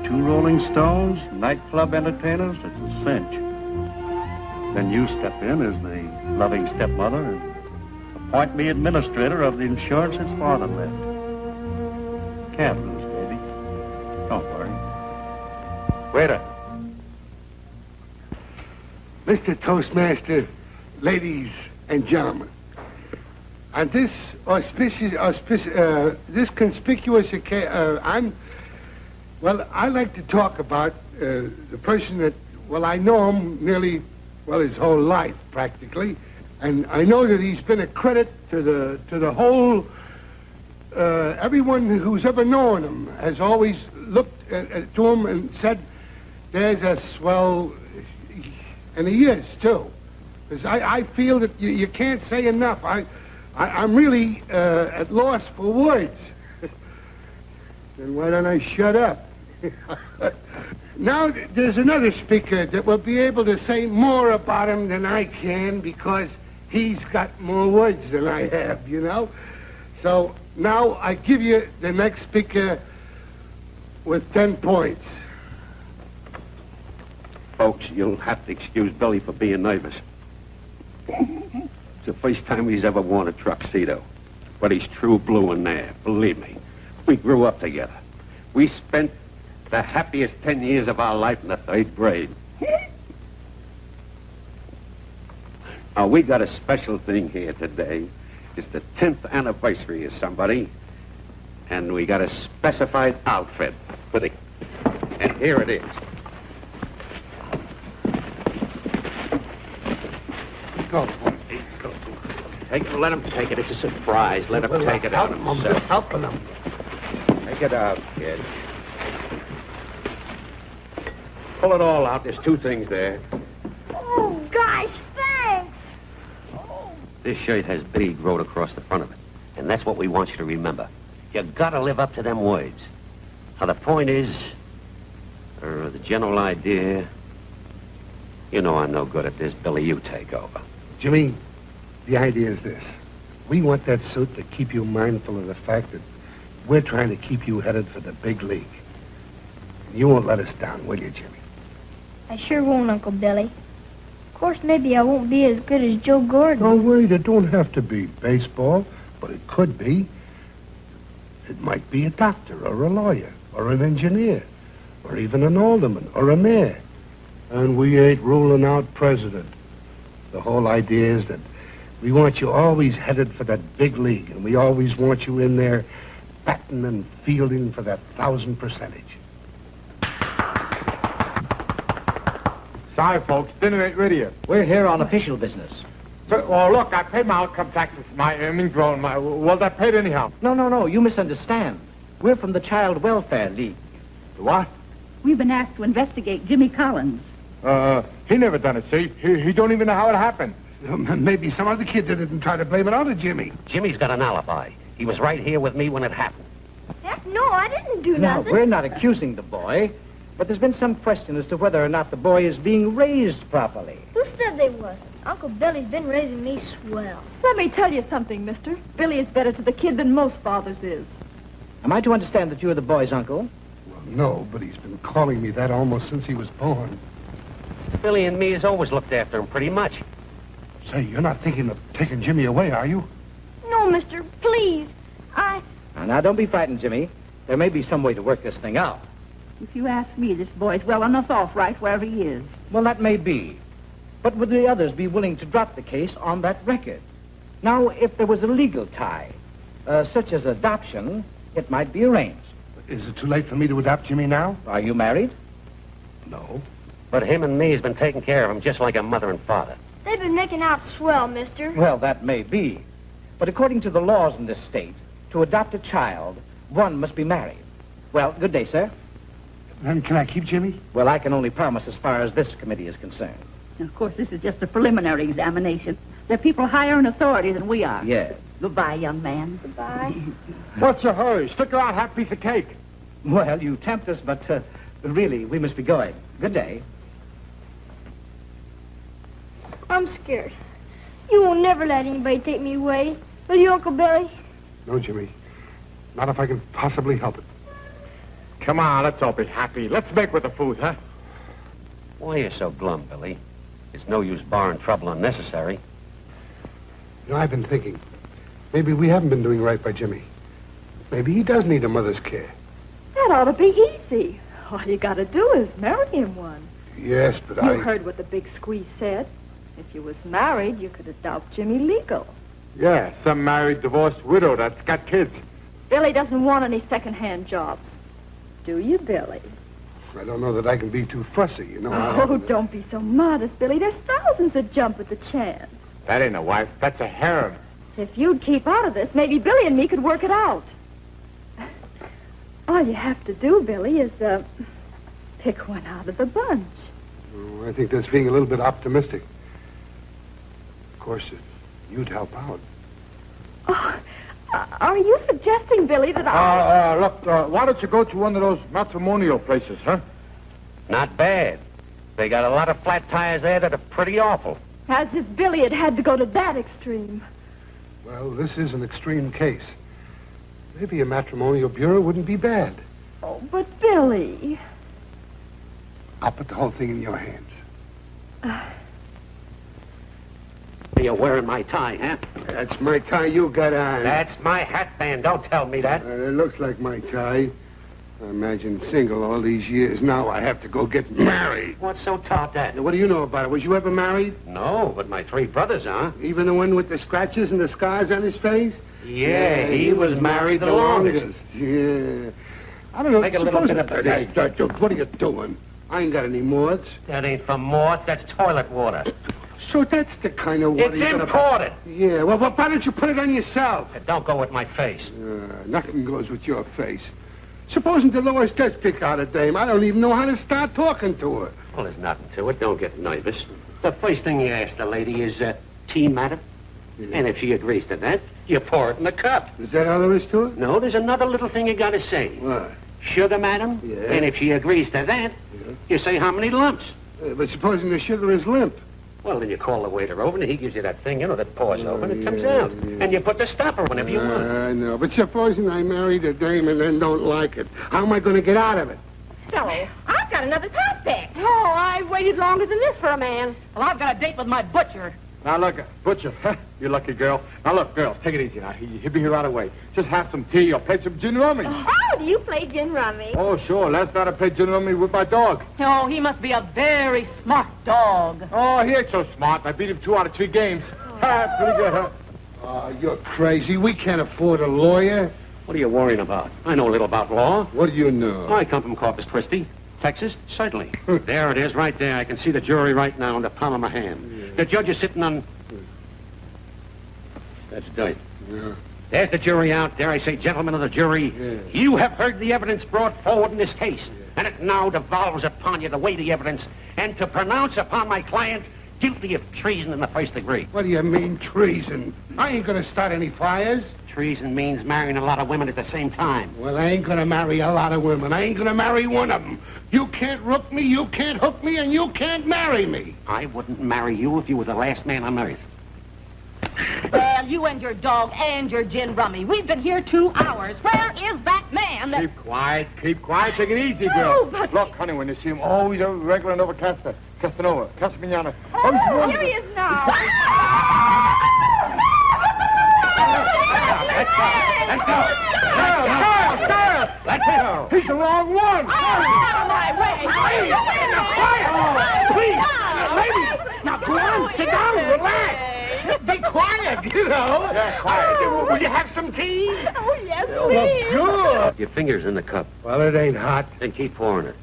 2 Rolling Stones, nightclub entertainers, it's a cinch. Then you step in as the loving stepmother and appoint me administrator of the insurance his father left. Can't lose, baby. Don't worry. Waiter. Mr. Toastmaster, ladies and gentlemen, on this this conspicuous occasion, I like to talk about the person that, I know him nearly, his whole life, practically, and I know that he's been a credit to the whole, everyone who's ever known him has always looked to him and said, there's a swell, and he is, too. Because I feel that you can't say enough. I'm really at loss for words. Then why don't I shut up? Now, there's another speaker that will be able to say more about him than I can because he's got more words than I have, you know? So now I give you the next speaker with 10 points. Folks, you'll have to excuse Billy for being nervous. It's the first time he's ever worn a tuxedo. But he's true blue in there, believe me. We grew up together. We spent the happiest 10 years of our life in the 3rd grade. Now, we got a special thing here today. It's the 10th anniversary of somebody. And we got a specified outfit for the... And here it is. Go, boy. Go. Let him take it. It's a surprise. Let him take it out I'm himself. helping him. Take it out, kid. Pull it all out. There's 2 things there. Oh, gosh, thanks. This shirt has big wrote across the front of it. And that's what we want you to remember. You gotta live up to them words. Now, the point is, or the general idea, you know I'm no good at this. Billy, you take over. Jimmy, the idea is this. We want that suit to keep you mindful of the fact that we're trying to keep you headed for the big league. You won't let us down, will you, Jimmy? I sure won't, Uncle Billy. Of course, maybe I won't be as good as Joe Gordon. Don't worry, it don't have to be baseball, but it could be. It might be a doctor or a lawyer or an engineer or even an alderman or a mayor. And we ain't ruling out president. The whole idea is that we want you always headed for that big league, and we always want you in there batting and fielding for that 1,000%. Sorry, folks. Dinner ain't ready yet. We're here on official business. Well, look, I paid my income taxes, my earnings, well, they're paid anyhow. No, you misunderstand. We're from the Child Welfare League. What? We've been asked to investigate Jimmy Collins. He never done it, see? He don't even know how it happened. Maybe some other kid did it and tried to blame it on Jimmy. Jimmy's got an alibi. He was right here with me when it happened. Heck, no, I didn't do No, nothing. we're not accusing the boy, but there's been some question as to whether or not the boy is being raised properly. Who said they wasn't? Uncle Billy's been raising me swell. Let me tell you something, mister. Billy is better to the kid than most fathers is. Am I to understand that you're the boy's uncle? Well, no, but he's been calling me that almost since he was born. Billy and me has always looked after him pretty much. Say, you're not thinking of taking Jimmy away, are you? No, mister, please. Now, don't be frightened, Jimmy. There may be some way to work this thing out. If you ask me, this boy's well enough off right wherever he is. Well, that may be. But would the others be willing to drop the case on that record? Now, if there was a legal tie, such as adoption, it might be arranged. Is it too late for me to adopt Jimmy now? Are you married? No. But him and me has been taking care of him just like a mother and father. They've been making out swell, mister. Well, that may be. But according to the laws in this state, to adopt a child, one must be married. Well, good day, sir. Then can I keep Jimmy? Well, I can only promise as far as this committee is concerned. Of course, this is just a preliminary examination. They're people higher in authority than we are. Yes. Goodbye, young man. Goodbye. What's your hurry? Stick around, have a piece of cake. Well, you tempt us, but really, we must be going. Good day. I'm scared. You won't never let anybody take me away, will you, Uncle Billy? No, Jimmy. Not if I can possibly help it. Come on, let's all be happy. Let's make with the food, huh? Why are you so glum, Billy? It's no use barring trouble unnecessary. You know, I've been thinking. Maybe we haven't been doing right by Jimmy. Maybe he does need a mother's care. That ought to be easy. All you gotta do is marry him one. Yes, but You heard what the big squeeze said. If you was married, you could adopt Jimmy legal. Yeah, some married, divorced widow that's got kids. Billy doesn't want any second-hand jobs. Do you, Billy? I don't know that I can be too fussy, you know. Oh, don't be so modest, Billy. There's thousands that jump at the chance. That ain't a wife. That's a harem. If you'd keep out of this, maybe Billy and me could work it out. All you have to do, Billy, is, pick one out of the bunch. Oh, I think that's being a little bit optimistic. Of course, if you'd help out. Oh, are you suggesting, Billy, that I... Look, why don't you go to one of those matrimonial places, huh? Not bad. They got a lot of flat tires there that are pretty awful. As if Billy had to go to that extreme. Well, this is an extreme case. Maybe a matrimonial bureau wouldn't be bad. Oh, but Billy... I'll put the whole thing in your hands. You're wearing my tie, huh? That's my tie you got on. That's my hat band. Don't tell me that. It looks like my tie. I imagine single all these years. Now I have to go get married. What's so taught that? What do you know about it? Was you ever married? No, but my 3 brothers are. Even the one with the scratches and the scars on his face? Yeah, he was married the longest. Yeah. I don't know. Make a little bit of What are you doing? I ain't got any moths. That ain't for morts. That's toilet water. So that's the kind of It's imported. Yeah, well, why don't you put it on yourself? Don't go with my face. Nothing goes with your face. Supposing Dolores does pick out a dame, I don't even know how to start talking to her. Well, there's nothing to it. Don't get nervous. The first thing you ask the lady is, tea, madam? Yeah. And if she agrees to that, you pour it in the cup. Is that all there is to it? No, there's another little thing you gotta say. What? Sugar, madam? Yeah. And if she agrees to that, you say how many lumps. But supposing the sugar is limp? Well, then you call the waiter over, and he gives you that thing, that pours over, and it comes out. Yeah. And you put the stopper whenever you want. I know, but supposing I married a dame and then don't like it, how am I going to get out of it? Hello. I've got another prospect. Oh, I've waited longer than this for a man. Well, I've got a date with my butcher. Now, look, Butcher, you lucky girl. Now, look, girls, take it easy now. He'll be here right away. Just have some tea or play some gin rummy. Oh, do you play gin rummy? Oh, sure. Last night I played gin rummy with my dog. Oh, he must be a very smart dog. Oh, he ain't so smart. I beat him 2 out of 3 games. Ha, pretty good, huh? Oh, you're crazy. We can't afford a lawyer. What are you worrying about? I know a little about law. What do you know? I come from Corpus Christi, Texas, certainly. There it is, right there. I can see the jury right now in the palm of my hand. Yeah. The judge is sitting on... That's dirt. Yeah. There's the jury out there. I say, gentlemen of the jury, you have heard the evidence brought forward in this case, and it now devolves upon you to weigh the evidence and to pronounce upon my client guilty of treason in the 1st degree. What do you mean, treason? I ain't gonna start any fires. Treason means marrying a lot of women at the same time. Well, I ain't gonna marry a lot of women. I ain't gonna marry one of them. You can't rook me, you can't hook me, and you can't marry me. I wouldn't marry you if you were the last man on earth. Well, you and your dog and your gin rummy. We've been here 2 hours. Where is that man that... Keep quiet, keep quiet. Take it easy, girl. No, but... Look, honey, when you see him, always a regular Nova Castanova, Castagnana. Oh, here he is now. Let's go. Let's go. He's the wrong one. Out of my way. Please, lady. Now, go on, sit down, relax. Be quiet, Yeah, quiet. Will you have some tea? Oh, yes, please. Good. Your finger's in the cup. Well, it ain't hot. Then keep pouring it.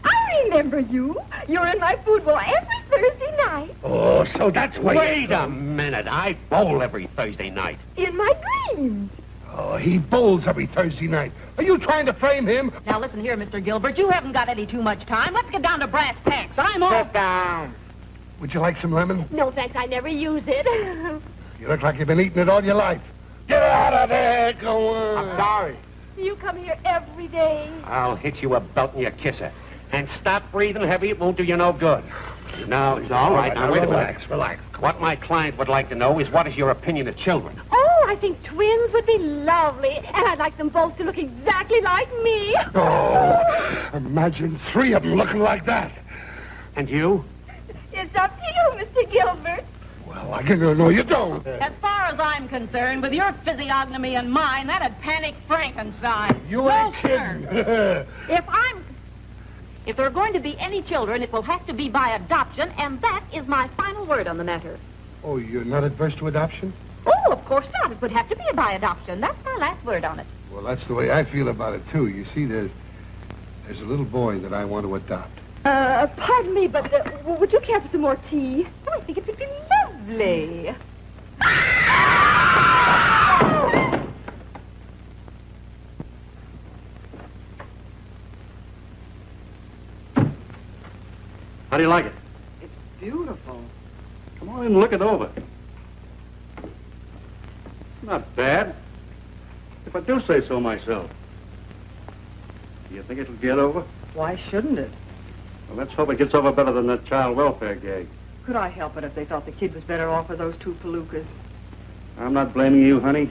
I remember you. You're in my food bowl every Thursday night. Oh, so that's why... Wait a minute. I bowl every Thursday night. In my dreams. Oh, he bowls every Thursday night. Are you trying to frame him? Now, listen here, Mr. Gilbert. You haven't got any too much time. Let's get down to brass tacks. I'm off. Sit down. Would you like some lemon? No, thanks. I never use it. You look like you've been eating it all your life. Get out of there. Go on. I'm sorry. You come here every day. I'll hit you a belt and you kiss her. And stop breathing heavy. It won't do you no good. No, it's all right. Now, wait a minute. Relax. What my client would like to know is what is your opinion of children? Oh, I think twins would be lovely. And I'd like them both to look exactly like me. Oh, imagine 3 of them looking like that. And you? It's up to you, Mr. Gilbert. Well, I can no, you don't. As far as I'm concerned, with your physiognomy and mine, that'd panic Frankenstein. You ain't kidding. If there are going to be any children, it will have to be by adoption, and that is my final word on the matter. Oh, you're not adverse to adoption? Oh, of course not. It would have to be by adoption. That's my last word on it. Well, that's the way I feel about it, too. You see, there's a little boy that I want to adopt. Pardon me, but would you care for some more tea? Oh, I think it would be lovely. How do you like it? It's beautiful. Come on in and look it over. Not bad. If I do say so myself. Do you think it'll get over? Why shouldn't it? Well, let's hope it gets over better than that child welfare gag. Could I help it if they thought the kid was better off with those 2 palookas? I'm not blaming you, honey.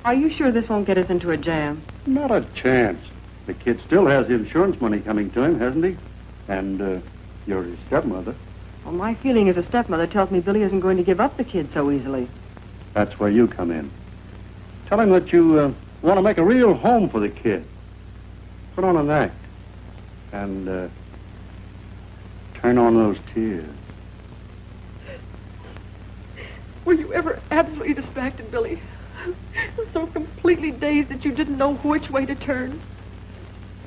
Are you sure this won't get us into a jam? Not a chance. The kid still has the insurance money coming to him, hasn't he? And, you're his stepmother. Well, my feeling as a stepmother tells me Billy isn't going to give up the kid so easily. That's where you come in. Tell him that you want to make a real home for the kid. Put on an act. And, turn on those tears. Were you ever absolutely distracted, Billy? So completely dazed that you didn't know which way to turn?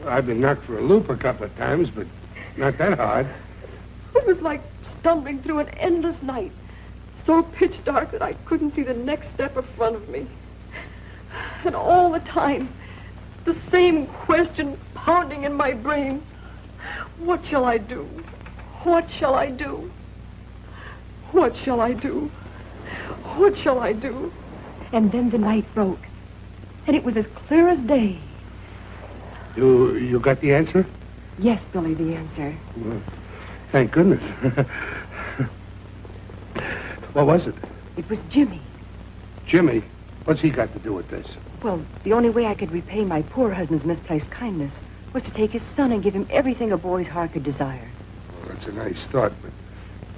I've been knocked for a loop a couple of times, but not that hard. It was like stumbling through an endless night. so pitch dark that I couldn't see the next step in front of me. And all the time, the same question pounding in my brain. What shall I do? What shall I do? What shall I do? What shall I do? And then the night broke, and it was as clear as day. You got the answer? Yes, Billy, the answer. Well, thank goodness. What was it? It was Jimmy. Jimmy? What's he got to do with this? Well, the only way I could repay my poor husband's misplaced kindness was to take his son and give him everything a boy's heart could desire. Well, that's a nice thought, but,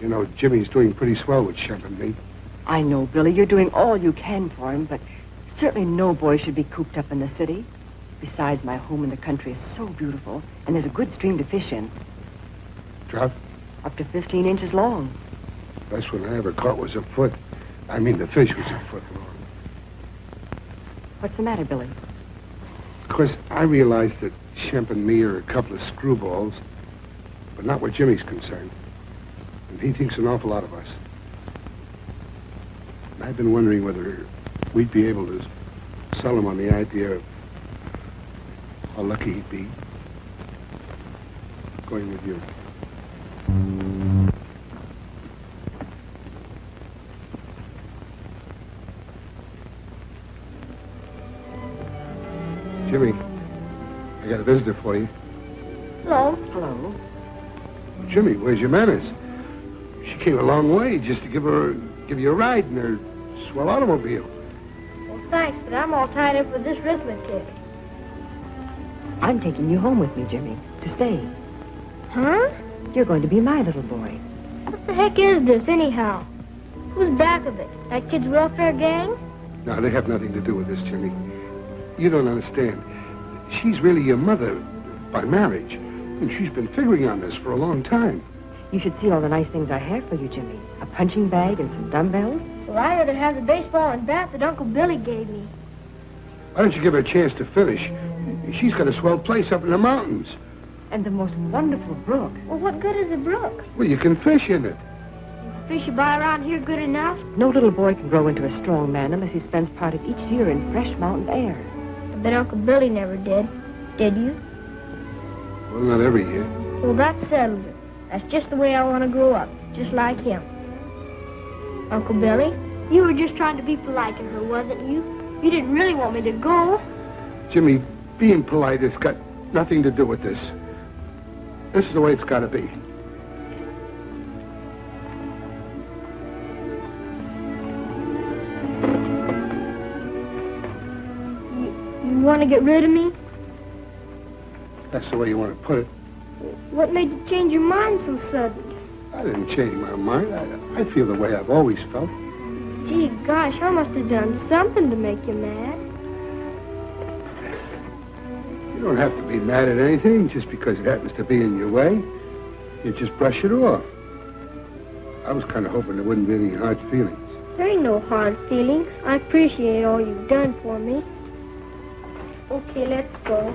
you know, Jimmy's doing pretty swell with Shemp and me. I know, Billy, you're doing all you can for him, but certainly no boy should be cooped up in the city. Besides, my home in the country is so beautiful, and there's a good stream to fish in. Trout? Up to 15 inches long. Best one I ever caught was a foot. I mean, the fish was a foot long. What's the matter, Billy? Of course, I realized that Shemp and me are a couple of screwballs, but not where Jimmy's concerned. And he thinks an awful lot of us. And I've been wondering whether we'd be able to sell him on the idea of how lucky he'd be going with you. Jimmy, I got a visitor for you. Hello. Hello. Jimmy, where's your manners? She came a long way just to give you a ride in her swell automobile. Well, thanks, but I'm all tied up with this arithmetic. I'm taking you home with me, Jimmy, to stay. Huh? You're going to be my little boy. What the heck is this, anyhow? Who's back of it? That kid's welfare gang? No, they have nothing to do with this, Jimmy. You don't understand. She's really your mother by marriage, and she's been figuring on this for a long time. You should see all the nice things I have for you, Jimmy. A punching bag and some dumbbells. Well, I'd rather have the baseball and bat that Uncle Billy gave me. Why don't you give her a chance to finish? She's got a swell place up in the mountains. And the most wonderful brook. Well, what good is a brook? Well, you can fish in it. Fish you buy around here good enough? No little boy can grow into a strong man unless he spends part of each year in fresh mountain air. I bet Uncle Billy never did. Did you? Well, not every year. Well, that settles it. That's just the way I want to grow up, just like him. Uncle Billy, you were just trying to be polite to her, wasn't you? You didn't really want me to go. Jimmy, being polite has got nothing to do with this. This is the way it's got to be. You want to get rid of me? That's the way you want to put it. What made you change your mind so sudden? I didn't change my mind. I feel the way I've always felt. Gee, gosh, I must have done something to make you mad. You don't have to be mad at anything just because it happens to be in your way. You just brush it off. I was kind of hoping there wouldn't be any hard feelings. There ain't no hard feelings. I appreciate all you've done for me. Okay, let's go.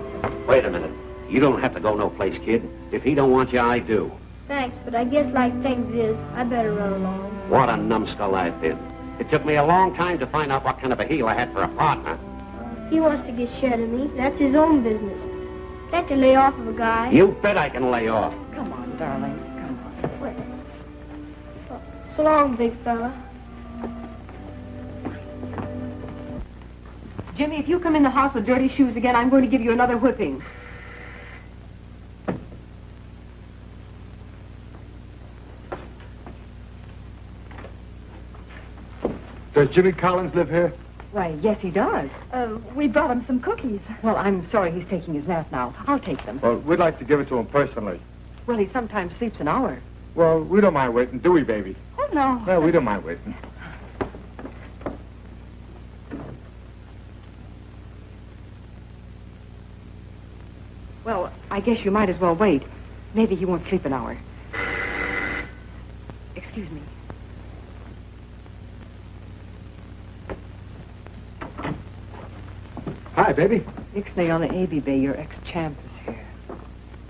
Wait a minute. You don't have to go no place, kid. If he don't want you, I do. Thanks, but I guess like things is, I better run along. What a numbskull I've been. It took me a long time to find out what kind of a heel I had for a partner. If he wants to get shed of me, that's his own business. Can't you lay off of a guy? You bet I can lay off. Come on, darling. Come on. Wait. So long, big fella. Jimmy, if you come in the house with dirty shoes again, I'm going to give you another whipping. Does Jimmy Collins live here? Why, yes, he does. We brought him some cookies. Well, I'm sorry he's taking his nap now. I'll take them. Well, we'd like to give it to him personally. Well, he sometimes sleeps an hour. Well, we don't mind waiting, do we, baby? Oh, no. No, we don't mind waiting. Well, I guess you might as well wait. Maybe he won't sleep an hour. Excuse me. Hi, baby. Ixnay on the ABB, your ex-champ is here.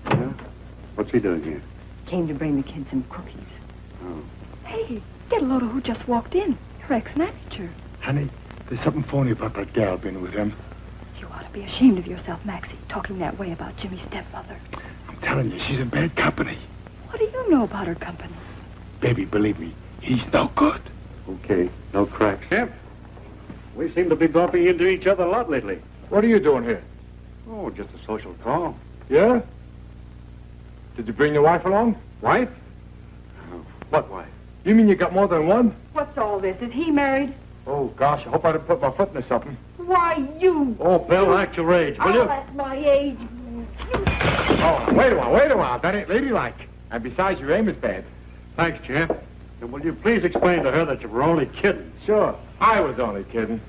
Yeah? What's he doing here? Came to bring the kids some cookies. Oh. Hey, get a load of who just walked in. Your ex-manager. Honey, there's something phony about that gal being with him. You ought to be ashamed of yourself, Maxie, talking that way about Jimmy's stepmother. I'm telling you, she's in bad company. What do you know about her company? Baby, believe me, he's no good. Okay, no cracks. Shemp, we seem to be bumping into each other a lot lately. What are you doing here? Oh, just a social call. Yeah? Did you bring your wife along? Wife? What wife? You mean you got more than one? What's all this? Is he married? Oh, gosh, I hope I didn't put my foot into something. Why, you... Oh, Bill, act your age, will you? At my age. Oh, wait a while. That ain't ladylike. And besides, your aim is bad. Thanks, champ. And will you please explain to her that you were only kidding? Sure, I was only kidding.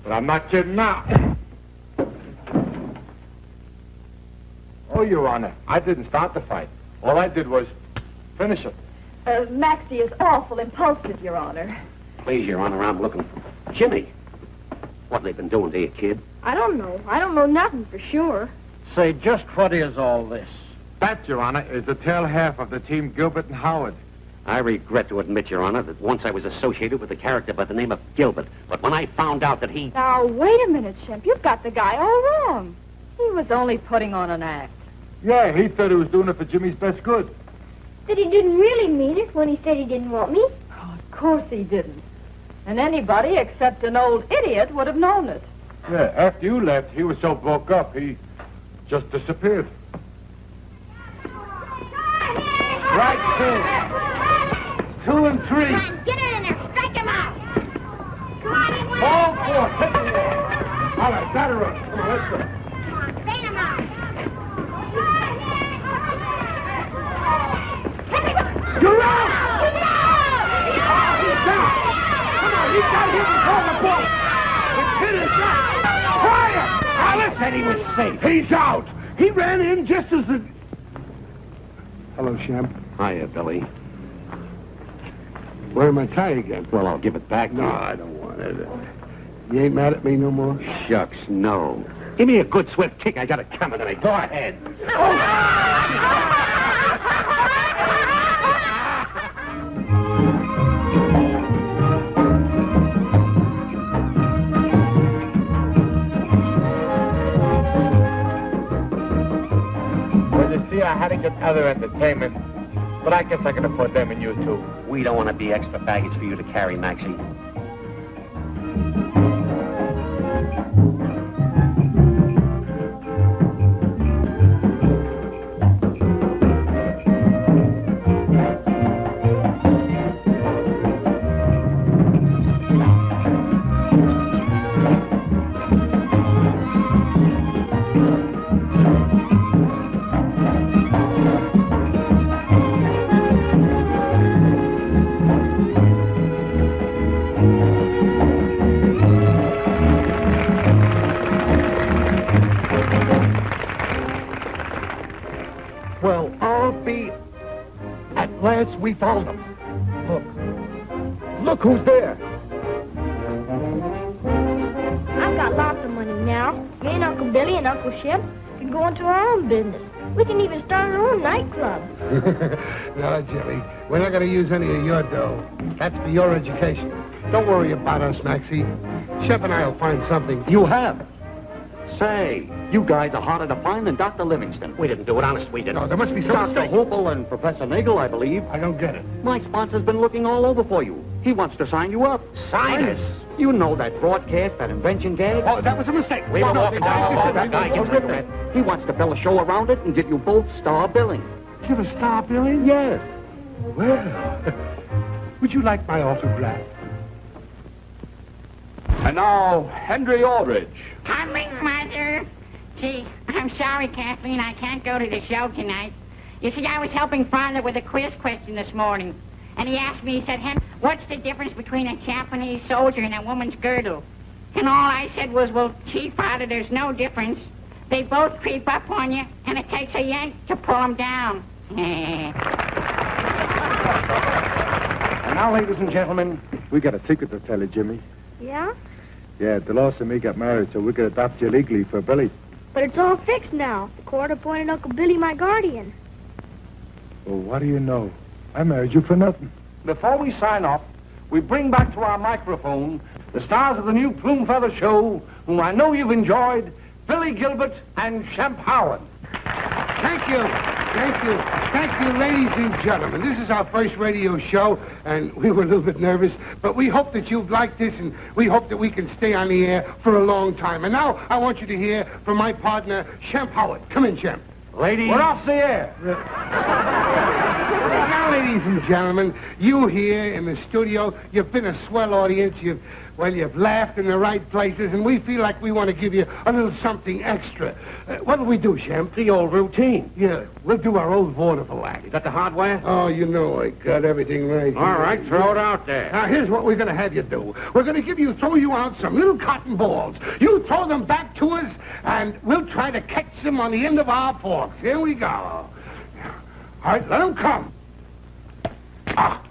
But I'm not kidding now. Oh, Your Honor, I didn't start the fight. All I did was finish it. Maxie is awful impulsive, Your Honor. Please, Your Honor, I'm looking for Jimmy. What they been doing to you, kid? I don't know. I don't know nothing for sure. Say, just what is all this? That, Your Honor, is the tail half of the team Gilbert and Howard. I regret to admit, Your Honor, that once I was associated with a character by the name of Gilbert. But when I found out that he... Now, wait a minute, Shemp. You've got the guy all wrong. He was only putting on an act. Yeah, he thought he was doing it for Jimmy's best good. That he didn't really mean it when he said he didn't want me. Oh, of course he didn't. And anybody except an old idiot would have known it. Yeah, after you left, he was so broke up, he just disappeared. Right, 2 and 3. Come on, get in there. Strike him out. Come on, in with All 4, take the wall. All right, batter up. Come on, let's go. Come on, straight him out. You're out! He's out! Come on, he's got him before the ball. It's hit his shot. Fire! Alice said he was safe. He's out. He ran in just as the... Hello, Shemp. Hiya, Billy. Wearing my tie again. Well, I'll give it back to No, you. I don't want it. You ain't mad at me no more? Shucks, no. Give me a good swift kick. I got it coming to me. Go ahead. Well, you see, I had to get other entertainment, but I guess I can afford them and you, too. We don't want to be extra baggage for you to carry, Maxie. Well, I'll be... At last, we found him. Look who's there. I've got lots of money now. Me and Uncle Billy and Uncle Shemp can go into our own business. We can even start our own nightclub. No, Jimmy. We're not going to use any of your dough. That's for your education. Don't worry about us, Maxie. Shep and I will find something. You have. Say, you guys are harder to find than Dr. Livingston. We didn't do it, honest, we didn't. No, there must be some Dr. mistake. Hopel and Professor Nagel, I believe. I don't get it. My sponsor's been looking all over for you. He wants to sign you up. Sign us? You know that broadcast, that invention gag? Oh, that was a mistake. We were walking down the hall. That guy gets rid of it. He wants to build a show around it and give you both star billing. Give a star, Billy? Yes. Well, would you like my autograph? And now, Henry Aldridge. Coming, Mother. Gee, I'm sorry, Kathleen, I can't go to the show tonight. You see, I was helping Father with a quiz question this morning. And he asked me, he said, Henry, what's the difference between a Japanese soldier and a woman's girdle? And all I said was, well, gee, Father, there's no difference. They both creep up on you, and it takes a yank to pull them down. And now, ladies and gentlemen, We got a secret to tell you, Jimmy. Yeah? Yeah, Dolores and me got married, so we could adopt you legally for Billy. But it's all fixed now. The court appointed Uncle Billy my guardian. Well, what do you know? I married you for nothing. before we sign off, we bring back to our microphone the stars of the new Plume Feather Show, whom I know you've enjoyed, Billy Gilbert and Shemp Howard. Thank you. Thank you. Thank you, ladies and gentlemen. This is our first radio show, and we were a little bit nervous, but we hope that you've liked this, and we hope that we can stay on the air for a long time. And now I want you to hear from my partner, Shemp Howard. Come in, Shemp. Ladies, we're off the air. Now, ladies and gentlemen, you here in the studio, you've been a swell audience. You've laughed in the right places, and we feel like we want to give you a little something extra. What'll we do, Shemp? The old routine. Yeah, we'll do our old vaudeville act. You got the hardware? Oh, you know I got everything right. All right, throw it out there. Now, here's what we're going to have you do. We're going to throw you out some little cotton balls. You throw them back to us, and we'll try to catch them on the end of our forks. Here we go. All right, let them come. Ah.